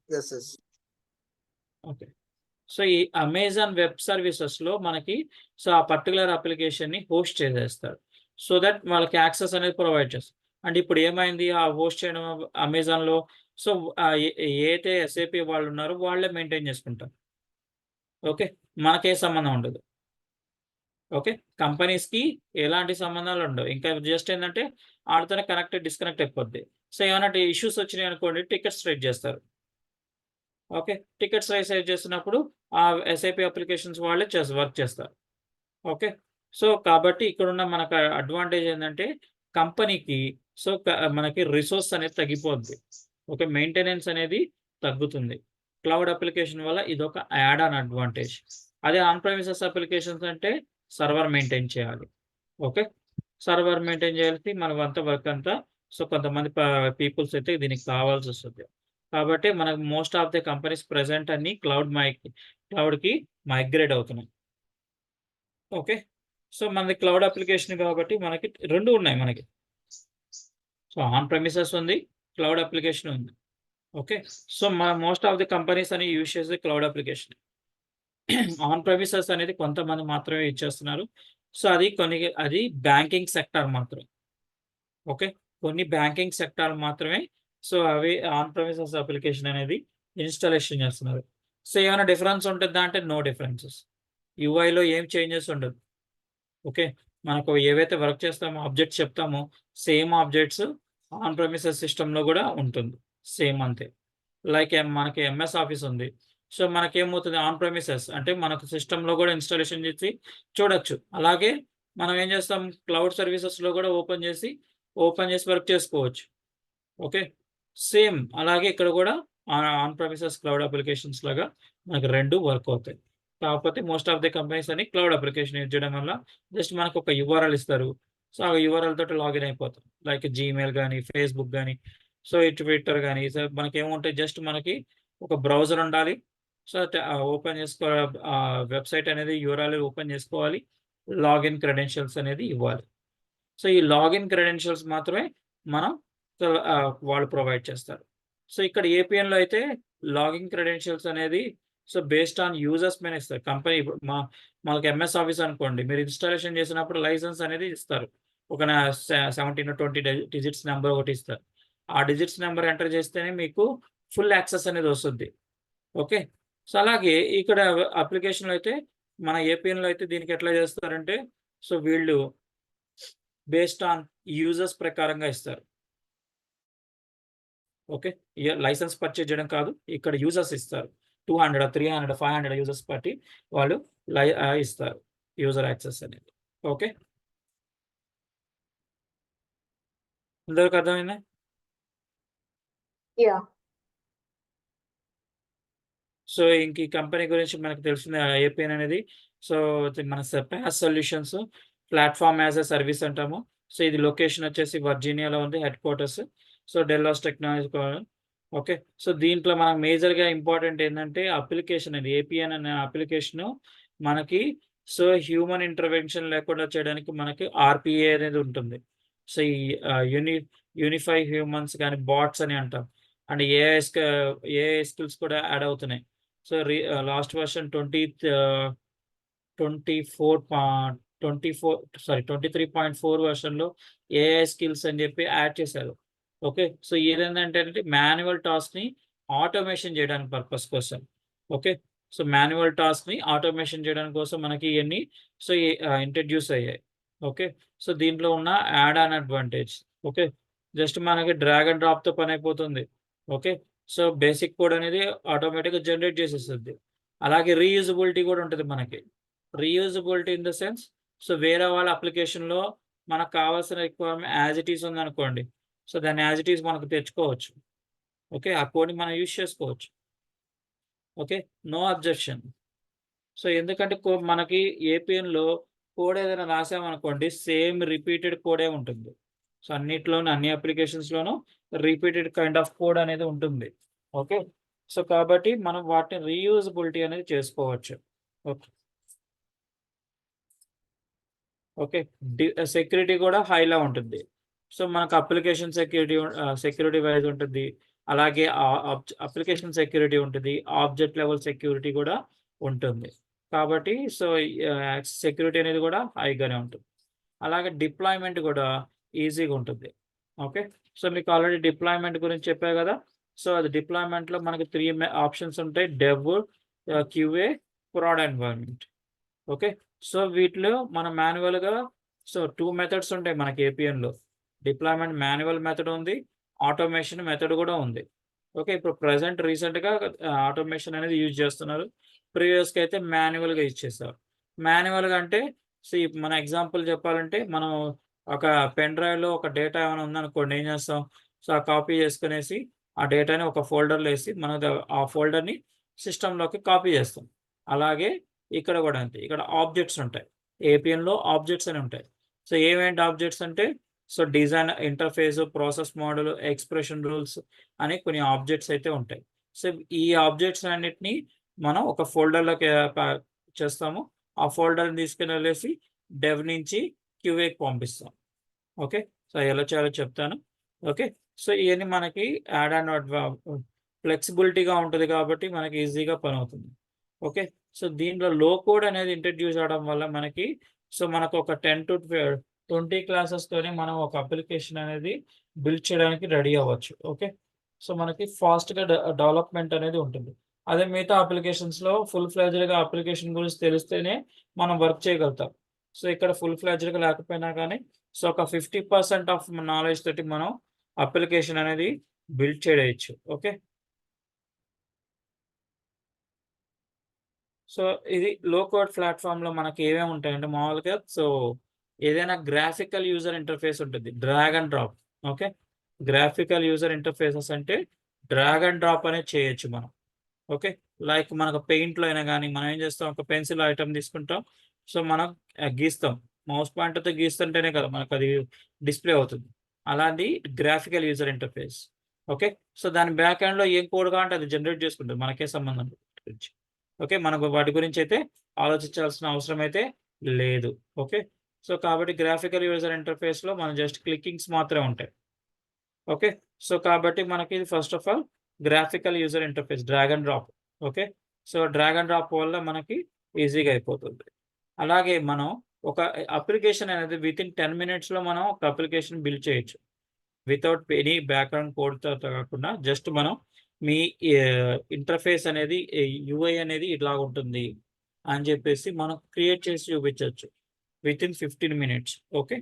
Yes, yes. Okay. So, ఈ అమెజాన్ వెబ్ సర్వీసెస్‌లో మనకి సో, ఆ పర్టిక్యులర్ అప్లికేషన్‌ని హోస్ట్ చేసేస్తారు. సో దట్ వాళ్ళకి యాక్సెస్ అనేది ప్రొవైడ్ చేస్తారు. అంటే ఇప్పుడు ఏమైంది ఆ హోస్ట్ చేయడం అమెజాన్‌లో సో, ఏదైతే ఎస్ఏపీ వాళ్ళున్నారో వాళ్ళే మెయింటైన్ చేసుకుంటారు. ఓకే. మనకే సంబంధం ఉండదు. ఓకే. కంపెనీస్‌కి ఎలాంటి సంబంధాలు ఉండవు. ఇంకా జస్ట్ ఏందంటే ఆళ్ళతోనే డిస్కనెక్ట్ అయిపోద్ది. సో, ఏమైనా ఇష్యూస్ వచ్చినాయనుకోండి టికెట్స్ రైజ్ చేస్తారు. ఓకే. టికెట్స్ రైజ్ చేసినప్పుడు ఆ ఎస్ఏపీ అప్లికేషన్స్ వాళ్ళే వర్క్ చేస్తారు. ఓకే. సో, కాబట్టి ఇక్కడున్న మనకు అడ్వాంటేజ్ ఏందంటే కంపెనీకి సో, మనకి రిసోర్స్ అనేది తగ్గిపోద్ది. ఓకే. మెయింటెనెన్స్ అనేది తగ్గుతుంది. క్లౌడ్ అప్లికేషన్ వల్ల ఇదొక యాడ్ ఆన్ అడ్వాంటేజ్. అదే ఆన్ ప్రెమిసెస్ అప్లికేషన్స్ అంటే సర్వర్ మెయింటైన్ చేయాలి. ఓకే. సర్వర్ మెయింటైన్ చేయాలి. మనమంతా వర్క్ అంతా సో, కొంతమంది పీపుల్స్ అయితే దీనికి కావాల్సొస్తది. కాబట్టి మనకు most of the companies present అన్ని క్లౌడ్‌కి మైగ్రేట్ అవుతున్నాయి. ఓకే. సో, మనది క్లౌడ్ అప్లికేషన్ కాబట్టి మనకి 2 ఉన్నాయి మనకి. సో, ఆన్ ప్రెమిసెస్ ఉంది. క్లౌడ్ అప్లికేషన్ ఉంది. Okay. So, most of the companies అని యూజ్ చేసేది క్లౌడ్ అప్లికేషన్. ఆన్ ప్రెమిసెస్ అనేది కొంతమంది మాత్రమే ఇచ్చేస్తున్నారు. సో, అది బ్యాంకింగ్ సెక్టార్ మాత్రమే. ఓకే. కొన్ని బ్యాంకింగ్ సెక్టార్ మాత్రమే సో, అవి ఆన్ ప్రెమిసెస్ అప్లికేషన్ అనేది ఇన్‌స్టాలేషన్ చేస్తున్నారు. సో, ఏమైనా డిఫరెన్స్ ఉంటుందా అంటే నో డిఫరెన్సెస్. యూఐలో ఏం చేంజెస్ ఉండదు. ఓకే. మనకు ఏవైతే వర్క్ చేస్తామో ఆబ్జెక్ట్స్ చెప్తామో సేమ్ ఆబ్జెక్ట్స్ ఆన్ ప్రెమిసెస్ సిస్టమ్‌లో గూడా ఉంటుంది. సేమ్ అంతే. లైక్ మనకి ఎంఎస్ ఆఫీస్ ఉంది. సో, మనకేమవుతది ఆన్ ప్రెమిసెస్ అంటే మనకు సిస్టమ్‌లో గూడా ఇన్‌స్టాలేషన్ చేసి చూడొచ్చు. అలాగే మనం ఏం చేస్తాం, క్లౌడ్ సర్వీసెస్లో కూడా ఓపెన్ చేసి వర్క్ చేసుకోవచ్చు. ఓకే. సేమ్ అలాగే ఇక్కడ కూడా ఆన్ ప్రెమిసెస్ క్లౌడ్ అప్లికేషన్స్ లాగా మనకు 2 వర్క్ అవుతాయి. కాకపోతే మోస్ట్ ఆఫ్ ది కంపెనీస్ అని క్లౌడ్ అప్లికేషన్ యూజ్ చేయడం వల్ల జస్ట్ మనకు ఒక యూఆర్ఎల్ ఇస్తారు. సో, ఆ యూఆర్ఎల్ తోటి లాగిన్ అయిపోతాం. లైక్ జీమెయిల్ గాని, ఫేస్‌బుక్ గాని, సో, ఈ ట్విట్టర్ గాని, సో, మనకేముంటాయి, జస్ట్ మనకి ఒక బ్రౌజర్ ఉండాలి. సో, ఓపెన్ వెబ్‌సైట్ అనేది యూఆర్ఎల్ ఓపెన్ చేసుకోవాలి. లాగిన్ క్రెడెన్షియల్స్ అనేది ఇవ్వాలి. సో, ఈ లాగిన్ క్రెడెన్షియల్స్ మాత్రమే మనం వాళ్ళు ప్రొవైడ్ చేస్తారు. సో, ఇక్కడ ఏపీఎన్‌లో అయితే లాగిన్ క్రెడెన్షియల్స్ అనేది సో, బేస్డ్ ఆన్ యూజర్స్ మీద ఇస్తారు. కంపెనీ ఇప్పుడు మనకి ఎంఎస్ ఆఫీస్ అనుకోండి. మీరు ఇన్‌స్టాలేషన్ చేసినప్పుడు లైసెన్స్ అనేది ఇస్తారు. ఒక 17, 20 డిజిట్స్ నంబర్ ఒకటి ఇస్తారు. ఆ డిజిట్స్ నంబర్ ఎంటర్ చేస్తేనే మీకు ఫుల్ యాక్సెస్ అనేది వస్తుంది. ఓకే. సో, అలాగే ఇక్కడ అప్లికేషన్‌లో అయితే మన ఏపీఎన్‌లో అయితే దీనికి ఎట్లా చేస్తారంటే, సో, వీళ్ళు బేస్డ్ ఆన్ యూజర్స్ ప్రకారంగా ఇస్తారు. ఓకే. లైసెన్స్ పర్చేజ్ చేయడం కాదు. ఇక్కడ యూజర్స్ ఇస్తారు. 200, 300, 500 యూజర్స్ బట్టి వాళ్ళు ఇస్తారు. యూజర్ యాక్సెస్ అనేది. ఓకే. అందరికి అర్థమైందా? Yeah. సో, ఇంక ఈ కంపెనీ గురించి మనకు తెలిసిందే ఏపీఎన్ అనేది. సో, మన PaaS solutions platform as a service అంటాము. సో, ఇది లొకేషన్ వచ్చేసి వర్జీనియాలో ఉంది headquarters. So, Dallas technology okay. So, దీంట్లో మనకు మేజర్‌గా ఇంపార్టెంట్ ఏందంటే అప్లికేషన్ ఇది ఏపీఎన్ అనే అప్లికేషను మనకి సో, హ్యూమన్ ఇంటర్వెన్షన్ లేకుండా చేయడానికి మనకి ఆర్‌పీఏ అనేది ఉంటుంది. సో, ఈ యూనిఫై హ్యూమన్స్ గాని బాట్స్ అని అంటాం. అండ్ ఏఐ స్కిల్స్ కూడా యాడ్ అవుతున్నాయి. సో, లాస్ట్ వెర్షన్ 24 పా 23.4 వెర్షన్‌లో ఏఐ స్కిల్స్ అని చెప్పి యాడ్ చేశారు. ఓకే. సో, ఇదేంటంటే మాన్యువల్ టాస్క్‌ని ఆటోమేషన్ చేయడానికి పర్పస్ కోసం. ఓకే. సో, మాన్యువల్ టాస్క్‌ని ఆటోమేషన్ చేయడం కోసం మనకి ఇయన్నీ సో, ఇంట్రొడ్యూస్ అయ్యాయి. ఓకే. సో, దీంట్లో ఉన్న add on advantage. Okay. Just మనకి డ్రాగ్ అండ్ డ్రాప్‌తో పనైపోతుంది. ఓకే. సో, బేసిక్ కోడ్ అనేది ఆటోమేటిక్‌గా జనరేట్ చేసేస్తది. అలాగే రీయూజబిలిటీ కూడా ఉంటది మనకి. Reusability in the sense so, వేరే వాళ్ళ అప్లికేషన్‌లో మనకు కావాల్సిన రిక్వైర్‌మెంట్ యాజ్ ఇట్ ఈజ్ ఉందనుకోండి. సో, దాన్ని యాజ్ ఇట్ ఈజ్ మనకు తెచ్చుకోవచ్చు. ఓకే. ఆ కోడ్‌ని మనం యూజ్ చేసుకోవచ్చు. ఓకే. No objection. సో, ఎందుకంటే మనకి ఏపీఎన్‌లో కోడ్ ఏదైనా రాసామనుకోండి సేమ్ రిపీటెడ్ కోడే ఉంటుంది. సో, అన్ని అప్లికేషన్స్‌లోనూ రిపీటెడ్ కైండ్ ఆఫ్ కోడ్ అనేది ఉంటుంది. ఓకే. సో, కాబట్టి మనం వాటిని రీయూజబిలిటీ అనేది చేసుకోవచ్చు. ఓకే. ఓకే. సెక్యూరిటీ కూడా హైలా ఉంటుంది. సో, మనకు అప్లికేషన్ సెక్యూరిటీ వైస్ ఉంటుంది. అలాగే అప్లికేషన్ సెక్యూరిటీ ఉంటది. ఆబ్జెక్ట్ లెవెల్ సెక్యూరిటీ కూడా ఉంటుంది. కాబట్టి సో, సెక్యూరిటీ అనేది కూడా హైగానే ఉంటుంది. అలాగే డిప్లాయ్‌మెంట్ కూడా ఈజీగా ఉంటుంది. ఓకే. సో, మీకు ఆల్రెడీ డిప్లాయ్‌మెంట్ గురించి చెప్పా గదా! సో, అది డిప్లాయ్‌మెంట్‌లో మనకి 3 ఆప్షన్స్ ఉంటాయి. QA, proud environment. Okay. So, వీటిలో మనం మాన్యువల్‌గా సో, 2 మెథడ్స్ ఉంటాయి మనకి ఏపీఎన్‌లో. డిప్లాయ్‌మెంట్ మాన్యువల్ మెథడ్ ఉంది. ఆటోమేషన్ మెథడ్ గూడా ఉంది. ఓకే. ఇప్పుడు రీసెంట్‌గా ఆటోమేషన్ అనేది యూజ్ చేస్తున్నారు. ప్రీవియస్‌గా అయితే మాన్యువల్‌గా యూజ్ చేసేవారు. మాన్యువల్‌గా అంటే మన ఎగ్జాంపుల్ చెప్పాలంటే మనం ఒక పెన్ డ్రైవ్‌లో ఒక డేటా ఏమైనా ఉందనుకోండి ఏం చేస్తాం? సో, ఆ కాపీ చేసుకొనేసి ఆ డేటాని ఒక ఫోల్డర్‌లో ఏసి ఆ ఫోల్డర్‌ని సిస్టమ్‌లోకి కాపీ చేస్తాం. అలాగే ఇక్కడ గూడా అంతే. ఇక్కడ ఆబ్జెక్ట్స్ ఉంటాయి. ఏపీఎన్‌లో ఆబ్జెక్ట్స్ అని ఉంటాయి. సో, ఏమేంటి ఆబ్జెక్ట్స్ అంటే so, design interface, process model, expression rules అని కొన్ని ఆబ్జెక్ట్స్ అయితే ఉంటాయి. సో, ఈ ఆబ్జెక్ట్స్ అన్నిటిని మనం ఒక ఫోల్డర్‌లోకి చేస్తాము. ఆ ఫోల్డర్‌ని తీసుకొనెళ్ళేసి డెవ్ నుంచి క్యూఏకి పంపిస్తాం. ఓకే. సో, ఎలా చేయాలో చెప్తాను. ఓకే. సో, ఇయన్నీ మనకి యాడ్ అండ్ ఫ్లెక్సిబిలిటీగా ఉంటది కాబట్టి మనకి ఈజీగా పనవుతుంది. ఓకే. సో, దీంట్లో లో కోడ్ అనేది ఇంట్రొడ్యూస్ అవ్వడం వల్ల మనకి సో, మనకొక 10-20 క్లాసెస్‌తోని మనం ఒక అప్లికేషన్ అనేది బిల్డ్ చేయడానికి రెడీ అవ్వచ్చు. ఓకే. సో, మనకి ఫాస్ట్‌గా డెవలప్‌మెంట్ అనేది ఉంటుంది. అదే మిగతా అప్లికేషన్స్‌లో ఫుల్ ఫ్లెడ్జ్డ్‌గా అప్లికేషన్ గురించి తెలిస్తేనే మనం వర్క్ చేయగలుగుతాం. సో, ఇక్కడ ఫుల్ ఫ్లెడ్జ్డ్‌గా లేకపోయినా గానీ సో, ఒక 50% ఆఫ్ నాలెడ్జ్ తోటి మనం అప్లికేషన్ అనేది బిల్డ్ చేయొచ్చు. ఓకే. సో, ఇది లో కోడ్ ప్లాట్‌ఫార్మ్‌లో మనకి ఏమేమి ఉంటాయంటే మామూలుగా సో, ఏదైనా గ్రాఫికల్ యూజర్ ఇంటర్ఫేస్ ఉంటుంది. Drag and drop. Okay. Graphical user interfaces అంటే డ్రాగ్ అండ్ డ్రాప్ అనేది చేయొచ్చు మనం. ఓకే. లైక్ మనకు పెయింట్‌లో అయినా గాని మనం ఏం చేస్తాం, ఒక పెన్సిల్ ఐటెమ్ తీసుకుంటాం. సో, మనం గీస్తాం. మౌస్ పాయింటర్‌తో గీస్తుంటేనే కదా మనకది డిస్‌ప్లే అవుతుంది. అలాంటి graphical user interface. Okay. So, దాని బ్యాక్ ఎండ్‌లో ఏం కోడ్ కావాలంటే అది జనరేట్ చేసుకుంటది. మనకేం సంబంధం లేదు వాటి గురించి. ఓకే. మనకు వాటి గురించైతే ఆలోచించాల్సిన అవసరం అయితే లేదు. ఓకే. సో, కాబట్టి గ్రాఫికల్ యూజర్ ఇంటర్ఫేస్‌లో మనం జస్ట్ క్లికింగ్స్ మాత్రమే ఉంటాయి. ఓకే. సో, కాబట్టి మనకి first of all graphical user interface drag and drop. Okay. So, drag and drop వల్ల మనకి ఈజీగా అయిపోతుంది. అలాగే మనం ఒక అప్లికేషన్ అనేది వితిన్ 10 మినిట్స్‌లో మనం ఒక అప్లికేషన్ బిల్డ్ చేయొచ్చు. వితౌట్ ఎనీ బ్యాక్‌గ్రౌండ్ కోడ్‌తో కాకుండా జస్ట్ మనం మీ ఇంటర్ఫేస్ అనేది యూఐ అనేది ఇలాగుంటుంది అని చెప్పేసి మనం క్రియేట్ చేసి చూపించొచ్చు. Within 15 minutes. ఓకే.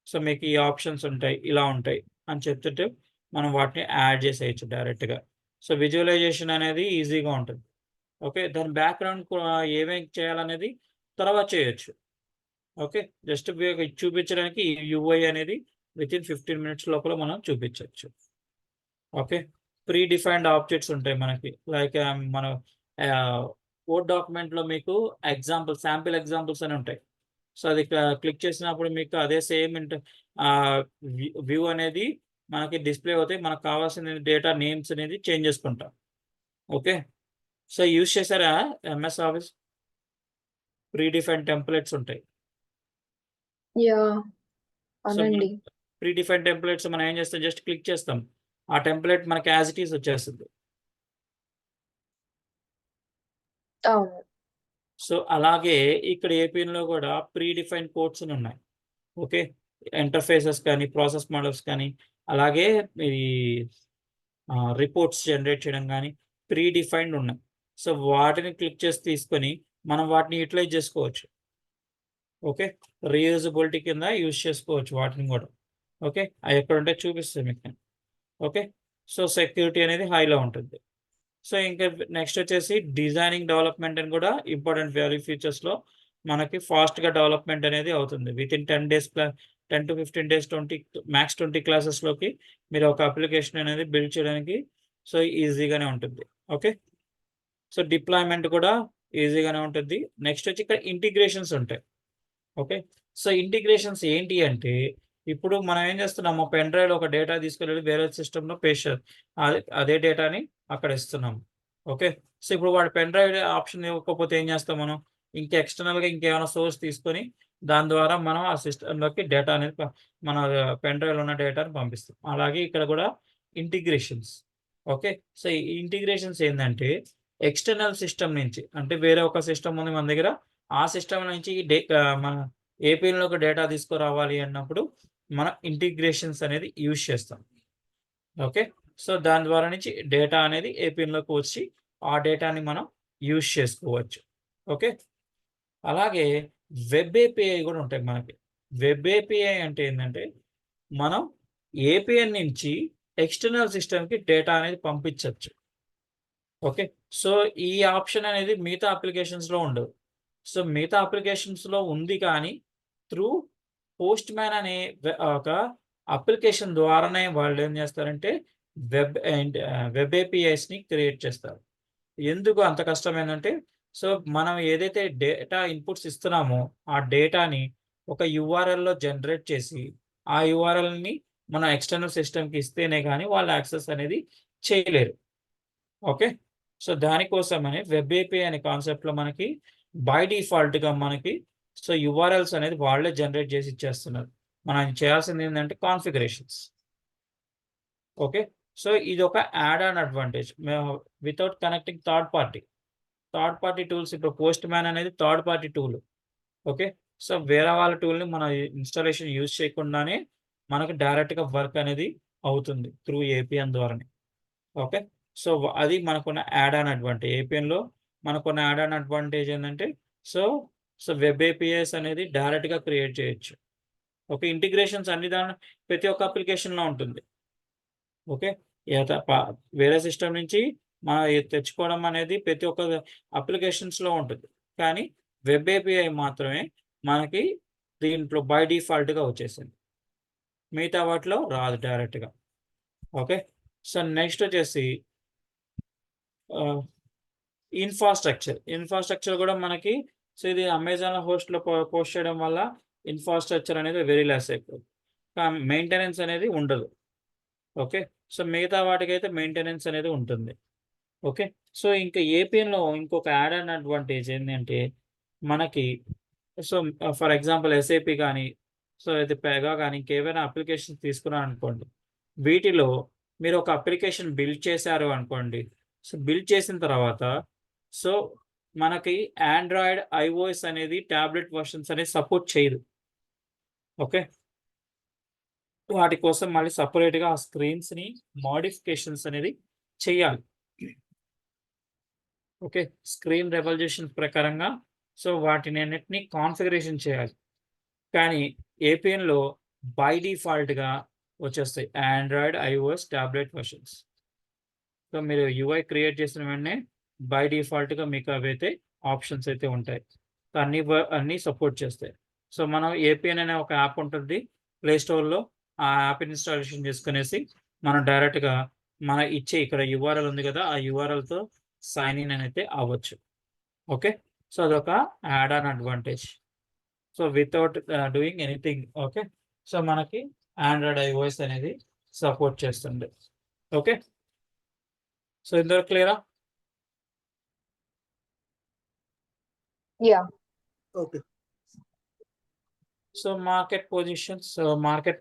సో, మీకు ఈ ఆప్షన్స్ ఉంటాయి. ఇలా ఉంటాయి అని చెప్తుంటే మనం వాటిని యాడ్ చేసేయొచ్చు డైరెక్ట్‌గా. సో, విజువలైజేషన్ అనేది ఈజీగా ఉంటుంది. ఓకే. దాని బ్యాక్‌గ్రౌండ్ ఏమేం చేయాలనేది తర్వాత చేయొచ్చు. ఓకే. జస్ట్ చూపించడానికి యూఐ అనేది వితిన్ 15 మినిట్స్ లోపల మనం చూపించొచ్చు. ఓకే. ప్రీ డిఫైన్డ్ ఆబ్జెక్ట్స్ ఉంటాయి మనకి. లైక్ మన వర్డ్ డాక్యుమెంట్‌లో మీకు శాంపిల్ ఎగ్జాంపుల్స్ అని ఉంటాయి. సో, అది క్లిక్ చేసినప్పుడు మీకు అదే సేమ్ ఆహ్, వ్యూ అనేది మనకి డిస్‌ప్లే అవుతాయి. మనకు కావాల్సిన డేటా నేమ్స్ అనేది చేంజ్ చేసుకుంటాం. ఓకే. సో, యూజ్ చేసారా MS office? Pre defined templates ఉంటాయి. యాహ్! సో, మనం అవునండి. ప్రీ డిఫైన్డ్ టెంప్లేట్స్ మనం ఏం చేస్తాం, జస్ట్ క్లిక్ చేస్తాం. ఆ టెంప్లేట్ మనకి యాస్ ఇట్ ఈజ్ వచ్చేస్తది. అవును. సో, అలాగే ఇక్కడ ఏపీఎన్‌లో కూడా ప్రీ డిఫైన్డ్ కోడ్స్ అని ఉన్నాయి. ఓకే. ఇంటర్ఫేసెస్ కానీ, ప్రాసెస్ మోడల్స్ కానీ, అలాగే ఈ రిపోర్ట్స్ జనరేట్ చేయడం గానీ, ప్రీ డిఫైన్డ్ ఉన్నాయి. సో, వాటిని క్లిక్ చేసి తీసుకొని మనం వాటిని యుటిలైజ్ చేసుకోవచ్చు. ఓకే. రీయూజబిలిటీ కింద యూజ్ చేసుకోవచ్చు వాటిని గూడా. ఓకే. అయెక్కడుంటాయో చూపిస్తా మీకు నేను. ఓకే. సో, సెక్యూరిటీ అనేది హైలో ఉంటుంది. సో, ఇంకా నెక్స్టొచ్చేసి డిజైనింగ్ డెవలప్‌మెంట్ అని గూడా ఇంపార్టెంట్ వాల్యూ ఫీచర్స్‌లో మనకి ఫాస్ట్‌గా డెవలప్‌మెంట్ అనేది అవుతుంది. వితిన్ 10-15 డేస్ 20 మాక్స్ 20 క్లాసెస్‌లోకి మీరు ఒక అప్లికేషన్ అనేది బిల్డ్ చేయడానికి సో, ఈజీగానే ఉంటుంది. ఓకే. సో, డిప్లాయ్‌మెంట్ కూడా ఈజీగానే ఉంటుంది. నెక్స్టొచ్చి ఇక్కడ ఇంటిగ్రేషన్స్ ఉంటాయి. ఓకే. సో, ఇంటిగ్రేషన్స్ ఏంటి అంటే, ఇప్పుడు మనం ఏం చేస్తున్నాము పెన్ డ్రైవ్‌లో ఒక డేటా తీసుకెళ్ళి వేరే సిస్టమ్‌లో పేస్ట్ అదే డేటాని అక్కడ ఇస్తున్నాము. ఓకే. సో, ఇప్పుడు వాడు పెన్ డ్రైవ్ ఆప్షన్ ఇవ్వకపోతే ఏం చేస్తాం మనం? ఎక్స్‌టర్నల్‌గా ఇంకేమైనా సోర్స్ తీసుకొని, దాని ద్వారా మనం ఆ సిస్టమ్‌లోకి డేటా అనేది మన పెన్ డ్రైవ్‌లో ఉన్న డేటాని పంపిస్తాం. అలాగే ఇక్కడ కూడా ఇంటిగ్రేషన్స్. ఓకే. సో, ఈ ఇంటిగ్రేషన్స్ ఏందంటే, ఎక్స్‌టర్నల్ సిస్టమ్ నుంచి అంటే వేరే ఒక సిస్టమ్ ఉంది మన దగ్గర. ఆ సిస్టమ్ నుంచి మన ఏపీఎన్‌లోకి డేటా తీసుకురావాలి అన్నప్పుడు, మనం ఇంటిగ్రేషన్స్ అనేది యూజ్ చేస్తాం. ఓకే. సో, దాని ద్వారా నుంచి డేటా అనేది ఏపీఎన్‌లోకి వచ్చి, ఆ డేటాని మనం యూజ్ చేసుకోవచ్చు. ఓకే. అలాగే వెబ్ ఏపీఐ గూడా ఉంటాయి మనకి. వెబ్ ఏపీఐ అంటే ఏందంటే, మనం ఏపీఎన్ నుంచి ఎక్స్‌టర్నల్ సిస్టమ్‌కి డేటా అనేది పంపించొచ్చు. ఓకే. సో, ఈ ఆప్షన్ అనేది మిగతా అప్లికేషన్స్‌లో ఉండదు. సో, మిగతా అప్లికేషన్స్‌లో ఉంది కానీ, త్రూ పోస్ట్‌మ్యాన్ అనే ఒక అప్లికేషన్ ద్వారానే వాళ్ళేం జేస్తారంటే, వెబ్ ఏపీఐస్‌ని క్రియేట్ చేస్తారు. ఎందుకు అంత కష్టమేందంటే, సో, మనం ఏదైతే డేటా ఇన్‌పుట్స్ ఇస్తున్నామో, ఆ డేటాని ఒక యూఆర్ఎల్‌లో జనరేట్ చేసి, ఆ యూఆర్ఎల్‌ని మన ఎక్స్‌టర్నల్ సిస్టమ్‌కి ఇస్తేనే గాని వాళ్ళు యాక్సెస్ అనేది చేయలేరు. ఓకే. సో, దానికోసమని వెబ్ ఏపీఐ అనే కాన్సెప్ట్‌లో మనకి బై డిఫాల్ట్‌గా మనకి సో, యూఆర్ఎల్స్ అనేది వాళ్ళే జనరేట్ చేసి ఇచ్చేస్తున్నారు. మనం చేయాల్సిందేంటంటే కాన్ఫిగరేషన్స్. ఓకే. సో, ఇదొక add on advantage. Without connecting third party. Third party tools ఇప్పుడు పోస్ట్ మ్యాన్ అనేది third party tool. Okay. So, వేరే వాళ్ళ టూల్‌ని మన ఇన్‌స్టాలేషన్ యూజ్ చేయకుండానే మనకు డైరెక్ట్‌గా వర్క్ అనేది అవుతుంది. త్రూ ఏపీఎన్ ద్వారానే. ఓకే. సో, అది మనకున్న యాడ్ ఆన్ అడ్వాంటేజ్. ఏపీఎన్‌లో మనకున్న యాడ్ ఆన్ అడ్వాంటేజ్ ఏందంటే, సో, వెబ్ ఏపీఐస్ అనేది డైరెక్ట్‌గా క్రియేట్ చేయొచ్చు. ఓకే. ఇంటిగ్రేషన్స్ అన్ని ప్రతి ఒక్క అప్లికేషన్‌లో ఉంటుంది. ఓకే. ఏత ప వేరే సిస్టమ్ నుంచి తెచ్చుకోవడం అనేది ప్రతి ఒక్క అప్లికేషన్స్‌లో ఉంటుంది. కానీ వెబ్ ఏపీఐ మాత్రమే మనకి దీంట్లో బై డిఫాల్ట్గా వచ్చేసింది, మిగతా వాటిలో రాదు డైరెక్ట్గా. ఓకే, సో నెక్స్ట్ వచ్చేసి ఇన్ఫ్రాస్ట్రక్చర్ కూడా మనకి, సో ఇది అమెజాన్ హోస్ట్లో పోస్ట్ చేయడం వల్ల ఇన్ఫ్రాస్ట్రక్చర్ అనేది వెరీ లెస్ అయిపోతుంది, మెయింటెనెన్స్ అనేది ఉండదు. ఓకే, సో మిగతా వాటికైతే మెయింటెనెన్స్ అనేది ఉంటుంది. ఓకే, సో ఇంకా ఏపీఎన్లో ఇంకొక యాడ్ ఆన్ అడ్వాంటేజ్ ఏంటంటే మనకి, సో ఫర్ ఎగ్జాంపుల్ ఎస్ఏపి కానీ, సో ఇది పెగా కానీ ఇంకేమైనా అప్లికేషన్స్ తీసుకున్నాను అనుకోండి, వీటిలో మీరు ఒక అప్లికేషన్ బిల్డ్ చేశారు అనుకోండి, సో బిల్డ్ చేసిన తర్వాత సో మనకి ఆండ్రాయిడ్ ఐఓఎస్ అనేది ట్యాబ్లెట్ వర్షన్స్ అనేది సపోర్ట్ చేయదు. ఓకే, వాటి కోసం మళ్ళీ సపరేట్గా ఆ స్క్రీన్స్ని మోడిఫికేషన్స్ అనేది చేయాలి. ఓకే, స్క్రీన్ రెవల్యూషన్ ప్రకారంగా సో వాటిని అన్నిటిని కాన్ఫిగరేషన్ చేయాలి. కానీ ఏపీఎన్లో బై డిఫాల్ట్గా వచ్చేస్తాయి Android iOS tablet versions. So మీరు యూఐ క్రియేట్ చేసిన వెంటనే బై డిఫాల్ట్గా మీకు అవైతే ఆప్షన్స్ అయితే ఉంటాయి, అన్నీ సపోర్ట్ చేస్తాయి. సో మనం ఏపీఎన్ అనే ఒక యాప్ ఉంటుంది ప్లే స్టోర్లో, ఆ యాప్ ఇన్స్టాలేషన్ చేసుకునేసి మనం డైరెక్ట్గా మన ఇచ్చే ఇక్కడ యూఆర్ఎల్ ఉంది కదా, ఆ యూఆర్ఎల్తో సైన్ ఇన్ అయితే అవ్వచ్చు. ఓకే, సో అదొక add on advantage. So without doing anything. Okay, so మనకి ఆండ్రాయిడ్ ఐఓఎస్ అనేది సపోర్ట్ చేస్తుంది. ఓకే, సో ఇందులో క్లియరా? Yeah. Okay, so market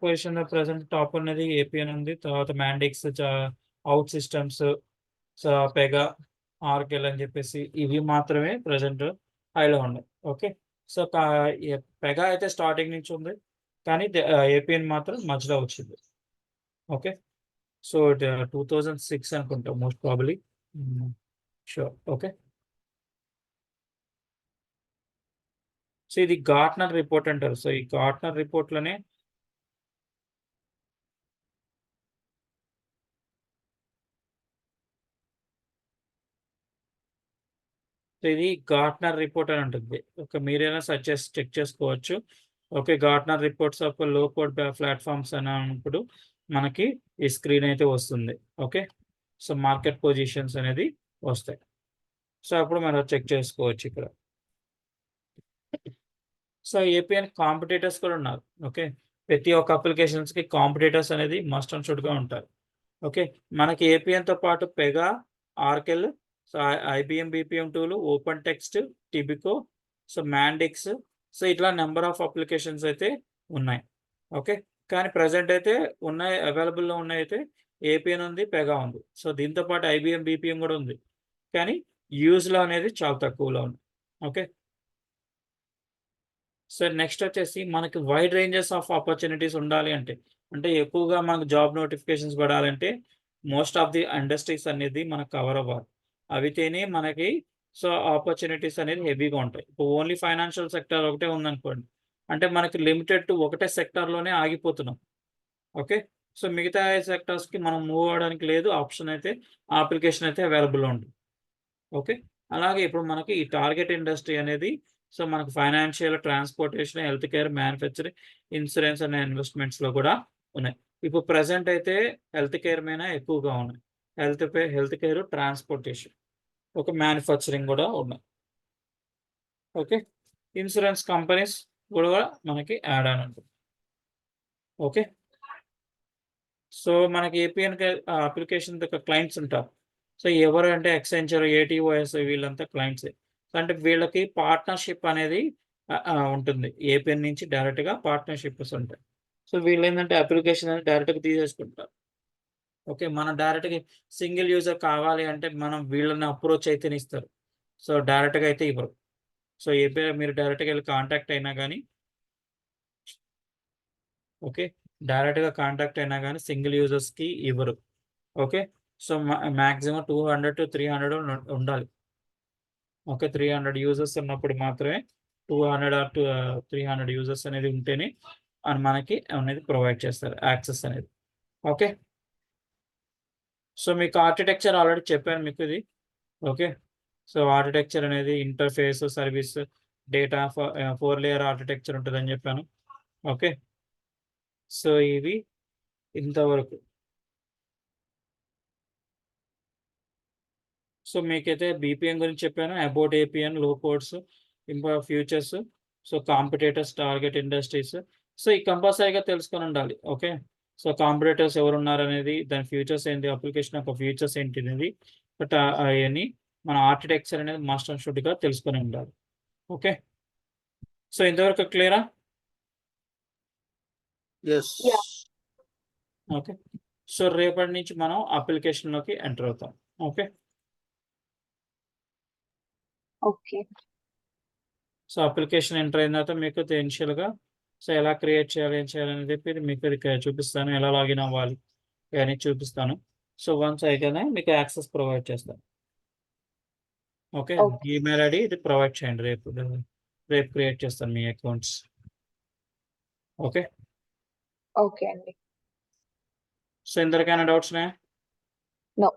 position present top అనేది ఏపీఎన్ ఉంది, తర్వాత మ్యాండిక్స్, అవుట్ సిస్టమ్స్, సో పెగా, ఆర్కెల్ అని చెప్పేసి ఇవి మాత్రమే ప్రెసెంట్ హైలో ఉన్నాయి. ఓకే, సో పెగా అయితే స్టార్టింగ్ నుంచి ఉంది, కానీ ఏపీఎన్ మాత్రం మధ్యలో వచ్చింది. ఓకే, సో 2006 అనుకుంటా most probably, sure. Okay, so ఇది గార్ట్నర్ రిపోర్ట్ అంటారు. సో ఈ గార్ట్నర్ రిపోర్ట్లోనే సో ఇది గార్ట్నర్ రిపోర్ట్ అని ఉంటుంది. ఓకే, మీరైనా చెక్ చేసుకోవచ్చు. ఓకే, గార్ట్నర్ రిపోర్ట్స్ ఆఫ్ లో కోడ్ ప్లాట్ఫామ్స్ అన్నప్పుడు మనకి ఈ స్క్రీన్ అయితే వస్తుంది. ఓకే, సో మార్కెట్ పొజిషన్స్ అనేది వస్తాయి. సో అప్పుడు మనం చెక్ చేసుకోవచ్చు ఇక్కడ. సో ఏపీఎన్ కాంపిటేటర్స్ కూడా ఉన్నారు. ఓకే, ప్రతి ఒక్క అప్లికేషన్స్కి కాంపిటేటర్స్ అనేది మస్ట్ అండ్ షుడ్గా ఉంటారు. ఓకే, మనకి ఏపీఎన్తో పాటు Pega, Oracle, so IBM BPM టూలు, Open Text, TIBCO, so Mendix, so ఇట్లా నెంబర్ ఆఫ్ అప్లికేషన్స్ అయితే ఉన్నాయి. ఓకే, కానీ ప్రజెంట్ అయితే ఉన్నాయి, అవైలబుల్లో ఉన్నాయి అయితే ఏపీఎన్ ఉంది, పెగా ఉంది. సో దీంతో పాటు ఐబిఎం బీపీఎం కూడా ఉంది, కానీ యూజ్లో అనేది చాలా తక్కువలో ఉంది. ఓకే, సో నెక్స్ట్ వచ్చేసి మనకి వైడ్ రేంజెస్ ఆఫ్ ఆపర్చునిటీస్ ఉండాలి అంటే ఎక్కువగా మనకు జాబ్ నోటిఫికేషన్స్ పడాలంటే మోస్ట్ ఆఫ్ ది ఇండస్ట్రీస్ అనేది మనకు కవర్ అవ్వాలి. అవితేనే మనకి సో ఆపర్చునిటీస్ అనేది హెవీగా ఉంటాయి. ఇప్పుడు ఓన్లీ ఫైనాన్షియల్ సెక్టర్ ఒకటే ఉందనుకోండి, అంటే మనకి లిమిటెడ్ టు ఒకటే సెక్టార్లోనే ఆగిపోతున్నాం. ఓకే, సో మిగతా సెక్టార్స్కి మనం మూవ్ అవ్వడానికి లేదు, ఆప్షన్ అయితే అప్లికేషన్ అయితే అవైలబుల్లో ఉంటుంది. ఓకే, అలాగే ఇప్పుడు మనకి ఈ టార్గెట్ ఇండస్ట్రీ అనేది సో మనకు financial, transportation, health care, manufacturing, insurance అనే ఇన్వెస్ట్మెంట్స్లో కూడా ఉన్నాయి. ఇప్పుడు ప్రజెంట్ అయితే హెల్త్ కేర్ మీద ఎక్కువగా ఉన్నాయి. హెల్త్ కేర్, ట్రాన్స్పోర్టేషన్, ఒక మ్యానుఫ్యాక్చరింగ్ కూడా ఉన్నాయి. ఓకే, ఇన్సూరెన్స్ కంపెనీస్ కూడా మనకి యాడ్ ఆన్ ఉంటుంది. ఓకే, సో మనకి ఏపీఎన్ అప్లికేషన్ క్లయింట్స్ ఉంటారు. సో ఎవరు అంటే ఎక్సెంచర్, ఏటీఓఎస్ వీళ్ళంతా క్లయింట్సే. అంటే వీళ్ళకి పార్ట్నర్షిప్ అనేది ఉంటుంది. ఏపీఎన్ నుంచి డైరెక్ట్‌గా పార్ట్నర్‌షిప్స్ ఉంటాయి. సో వీళ్ళేందంటే అప్లికేషన్ అనేది డైరెక్ట్‌గా తీసేసుకుంటారు. ఓకే, మనం డైరెక్ట్‌గా సింగిల్ యూజర్ కావాలి అంటే మనం వీళ్ళని అప్రోచ్ అయితేనే ఇస్తారు. సో డైరెక్ట్‌గా అయితే ఇవ్వరు. సో ఏపీఐ మీరు డైరెక్ట్‌గా ఎళ్లి కాంటాక్ట్ అయినా గానీ ఓకే, డైరెక్ట్‌గా కాంటాక్ట్ అయినా గానీ సింగిల్ యూజర్స్‌కి ఇవ్వరు. ఓకే, సో మాక్సిమం 200-300 ఉండాలి. ఓకే, 300 యూజర్స్ ఉన్నప్పుడు మాత్రమే 200 ఆర్ 300 యూజర్స్ అనేది ఉంటేనే మనకి అనేది ప్రొవైడ్ చేస్తారు యాక్సెస్ అనేది. ఓకే, సో మీకు ఆర్కిటెక్చర్ ఆల్రెడీ చెప్పాను మీకు ఇది. ఓకే, సో ఆర్కిటెక్చర్ అనేది interface, service, data 4 layer architecture ఉంటుందని చెప్పాను. ఓకే. సో ఇవి ఇంతవరకు. సో మీకైతే బీపీఎం గురించి చెప్పాను. అబౌట్ ఏపీఎన్, లో కోడ్స్, ఇంకా futures, so competitors, target industries. So ఈ కంపల్సరీగా తెలుసుకొని ఉండాలి. ఓకే. సో కాంపిటేటర్స్ ఎవరున్నారనేది, దాని ఫ్యూచర్స్ ఏంటి, అప్లికేషన్ యొక్క ఫ్యూచర్స్ ఏంటి అనేది, బట్ అవన్నీ మన ఆర్కిటెక్చర్ అనేది మస్ట్ అండ్ షుడ్గా తెలుసుకొని ఉండాలి. ఓకే. సో ఇంతవరకు క్లియరా? ఎస్. Yeah. ఓకే. సో రేపటి నుంచి మనం అప్లికేషన్లోకి ఎంటర్ అవుతాం. Okay. Okay. So application enter అయిన తర్వాత మీకు ఇనిషియల్గా సో ఎలా క్రియేట్ చేయాలి, ఏం చేయాలని చెప్పి మీకు ఇది చూపిస్తాను. ఎలా లాగిన్ అవ్వాలి ఇవన్నీ చూపిస్తాను. సో వన్స్ అయితేనే మీకు యాక్సెస్ ప్రొవైడ్ చేస్తాను. ఓకే. Okay. ఈమెయిల్ ఐడి ఇది ప్రొవైడ్ చేయండి. రేపు క్రియేట్ చేస్తాను మీ అకౌంట్స్. ఓకే. Okay అండి. సో ఇందరికైనా డౌట్స్ ఉన్నాయా? No.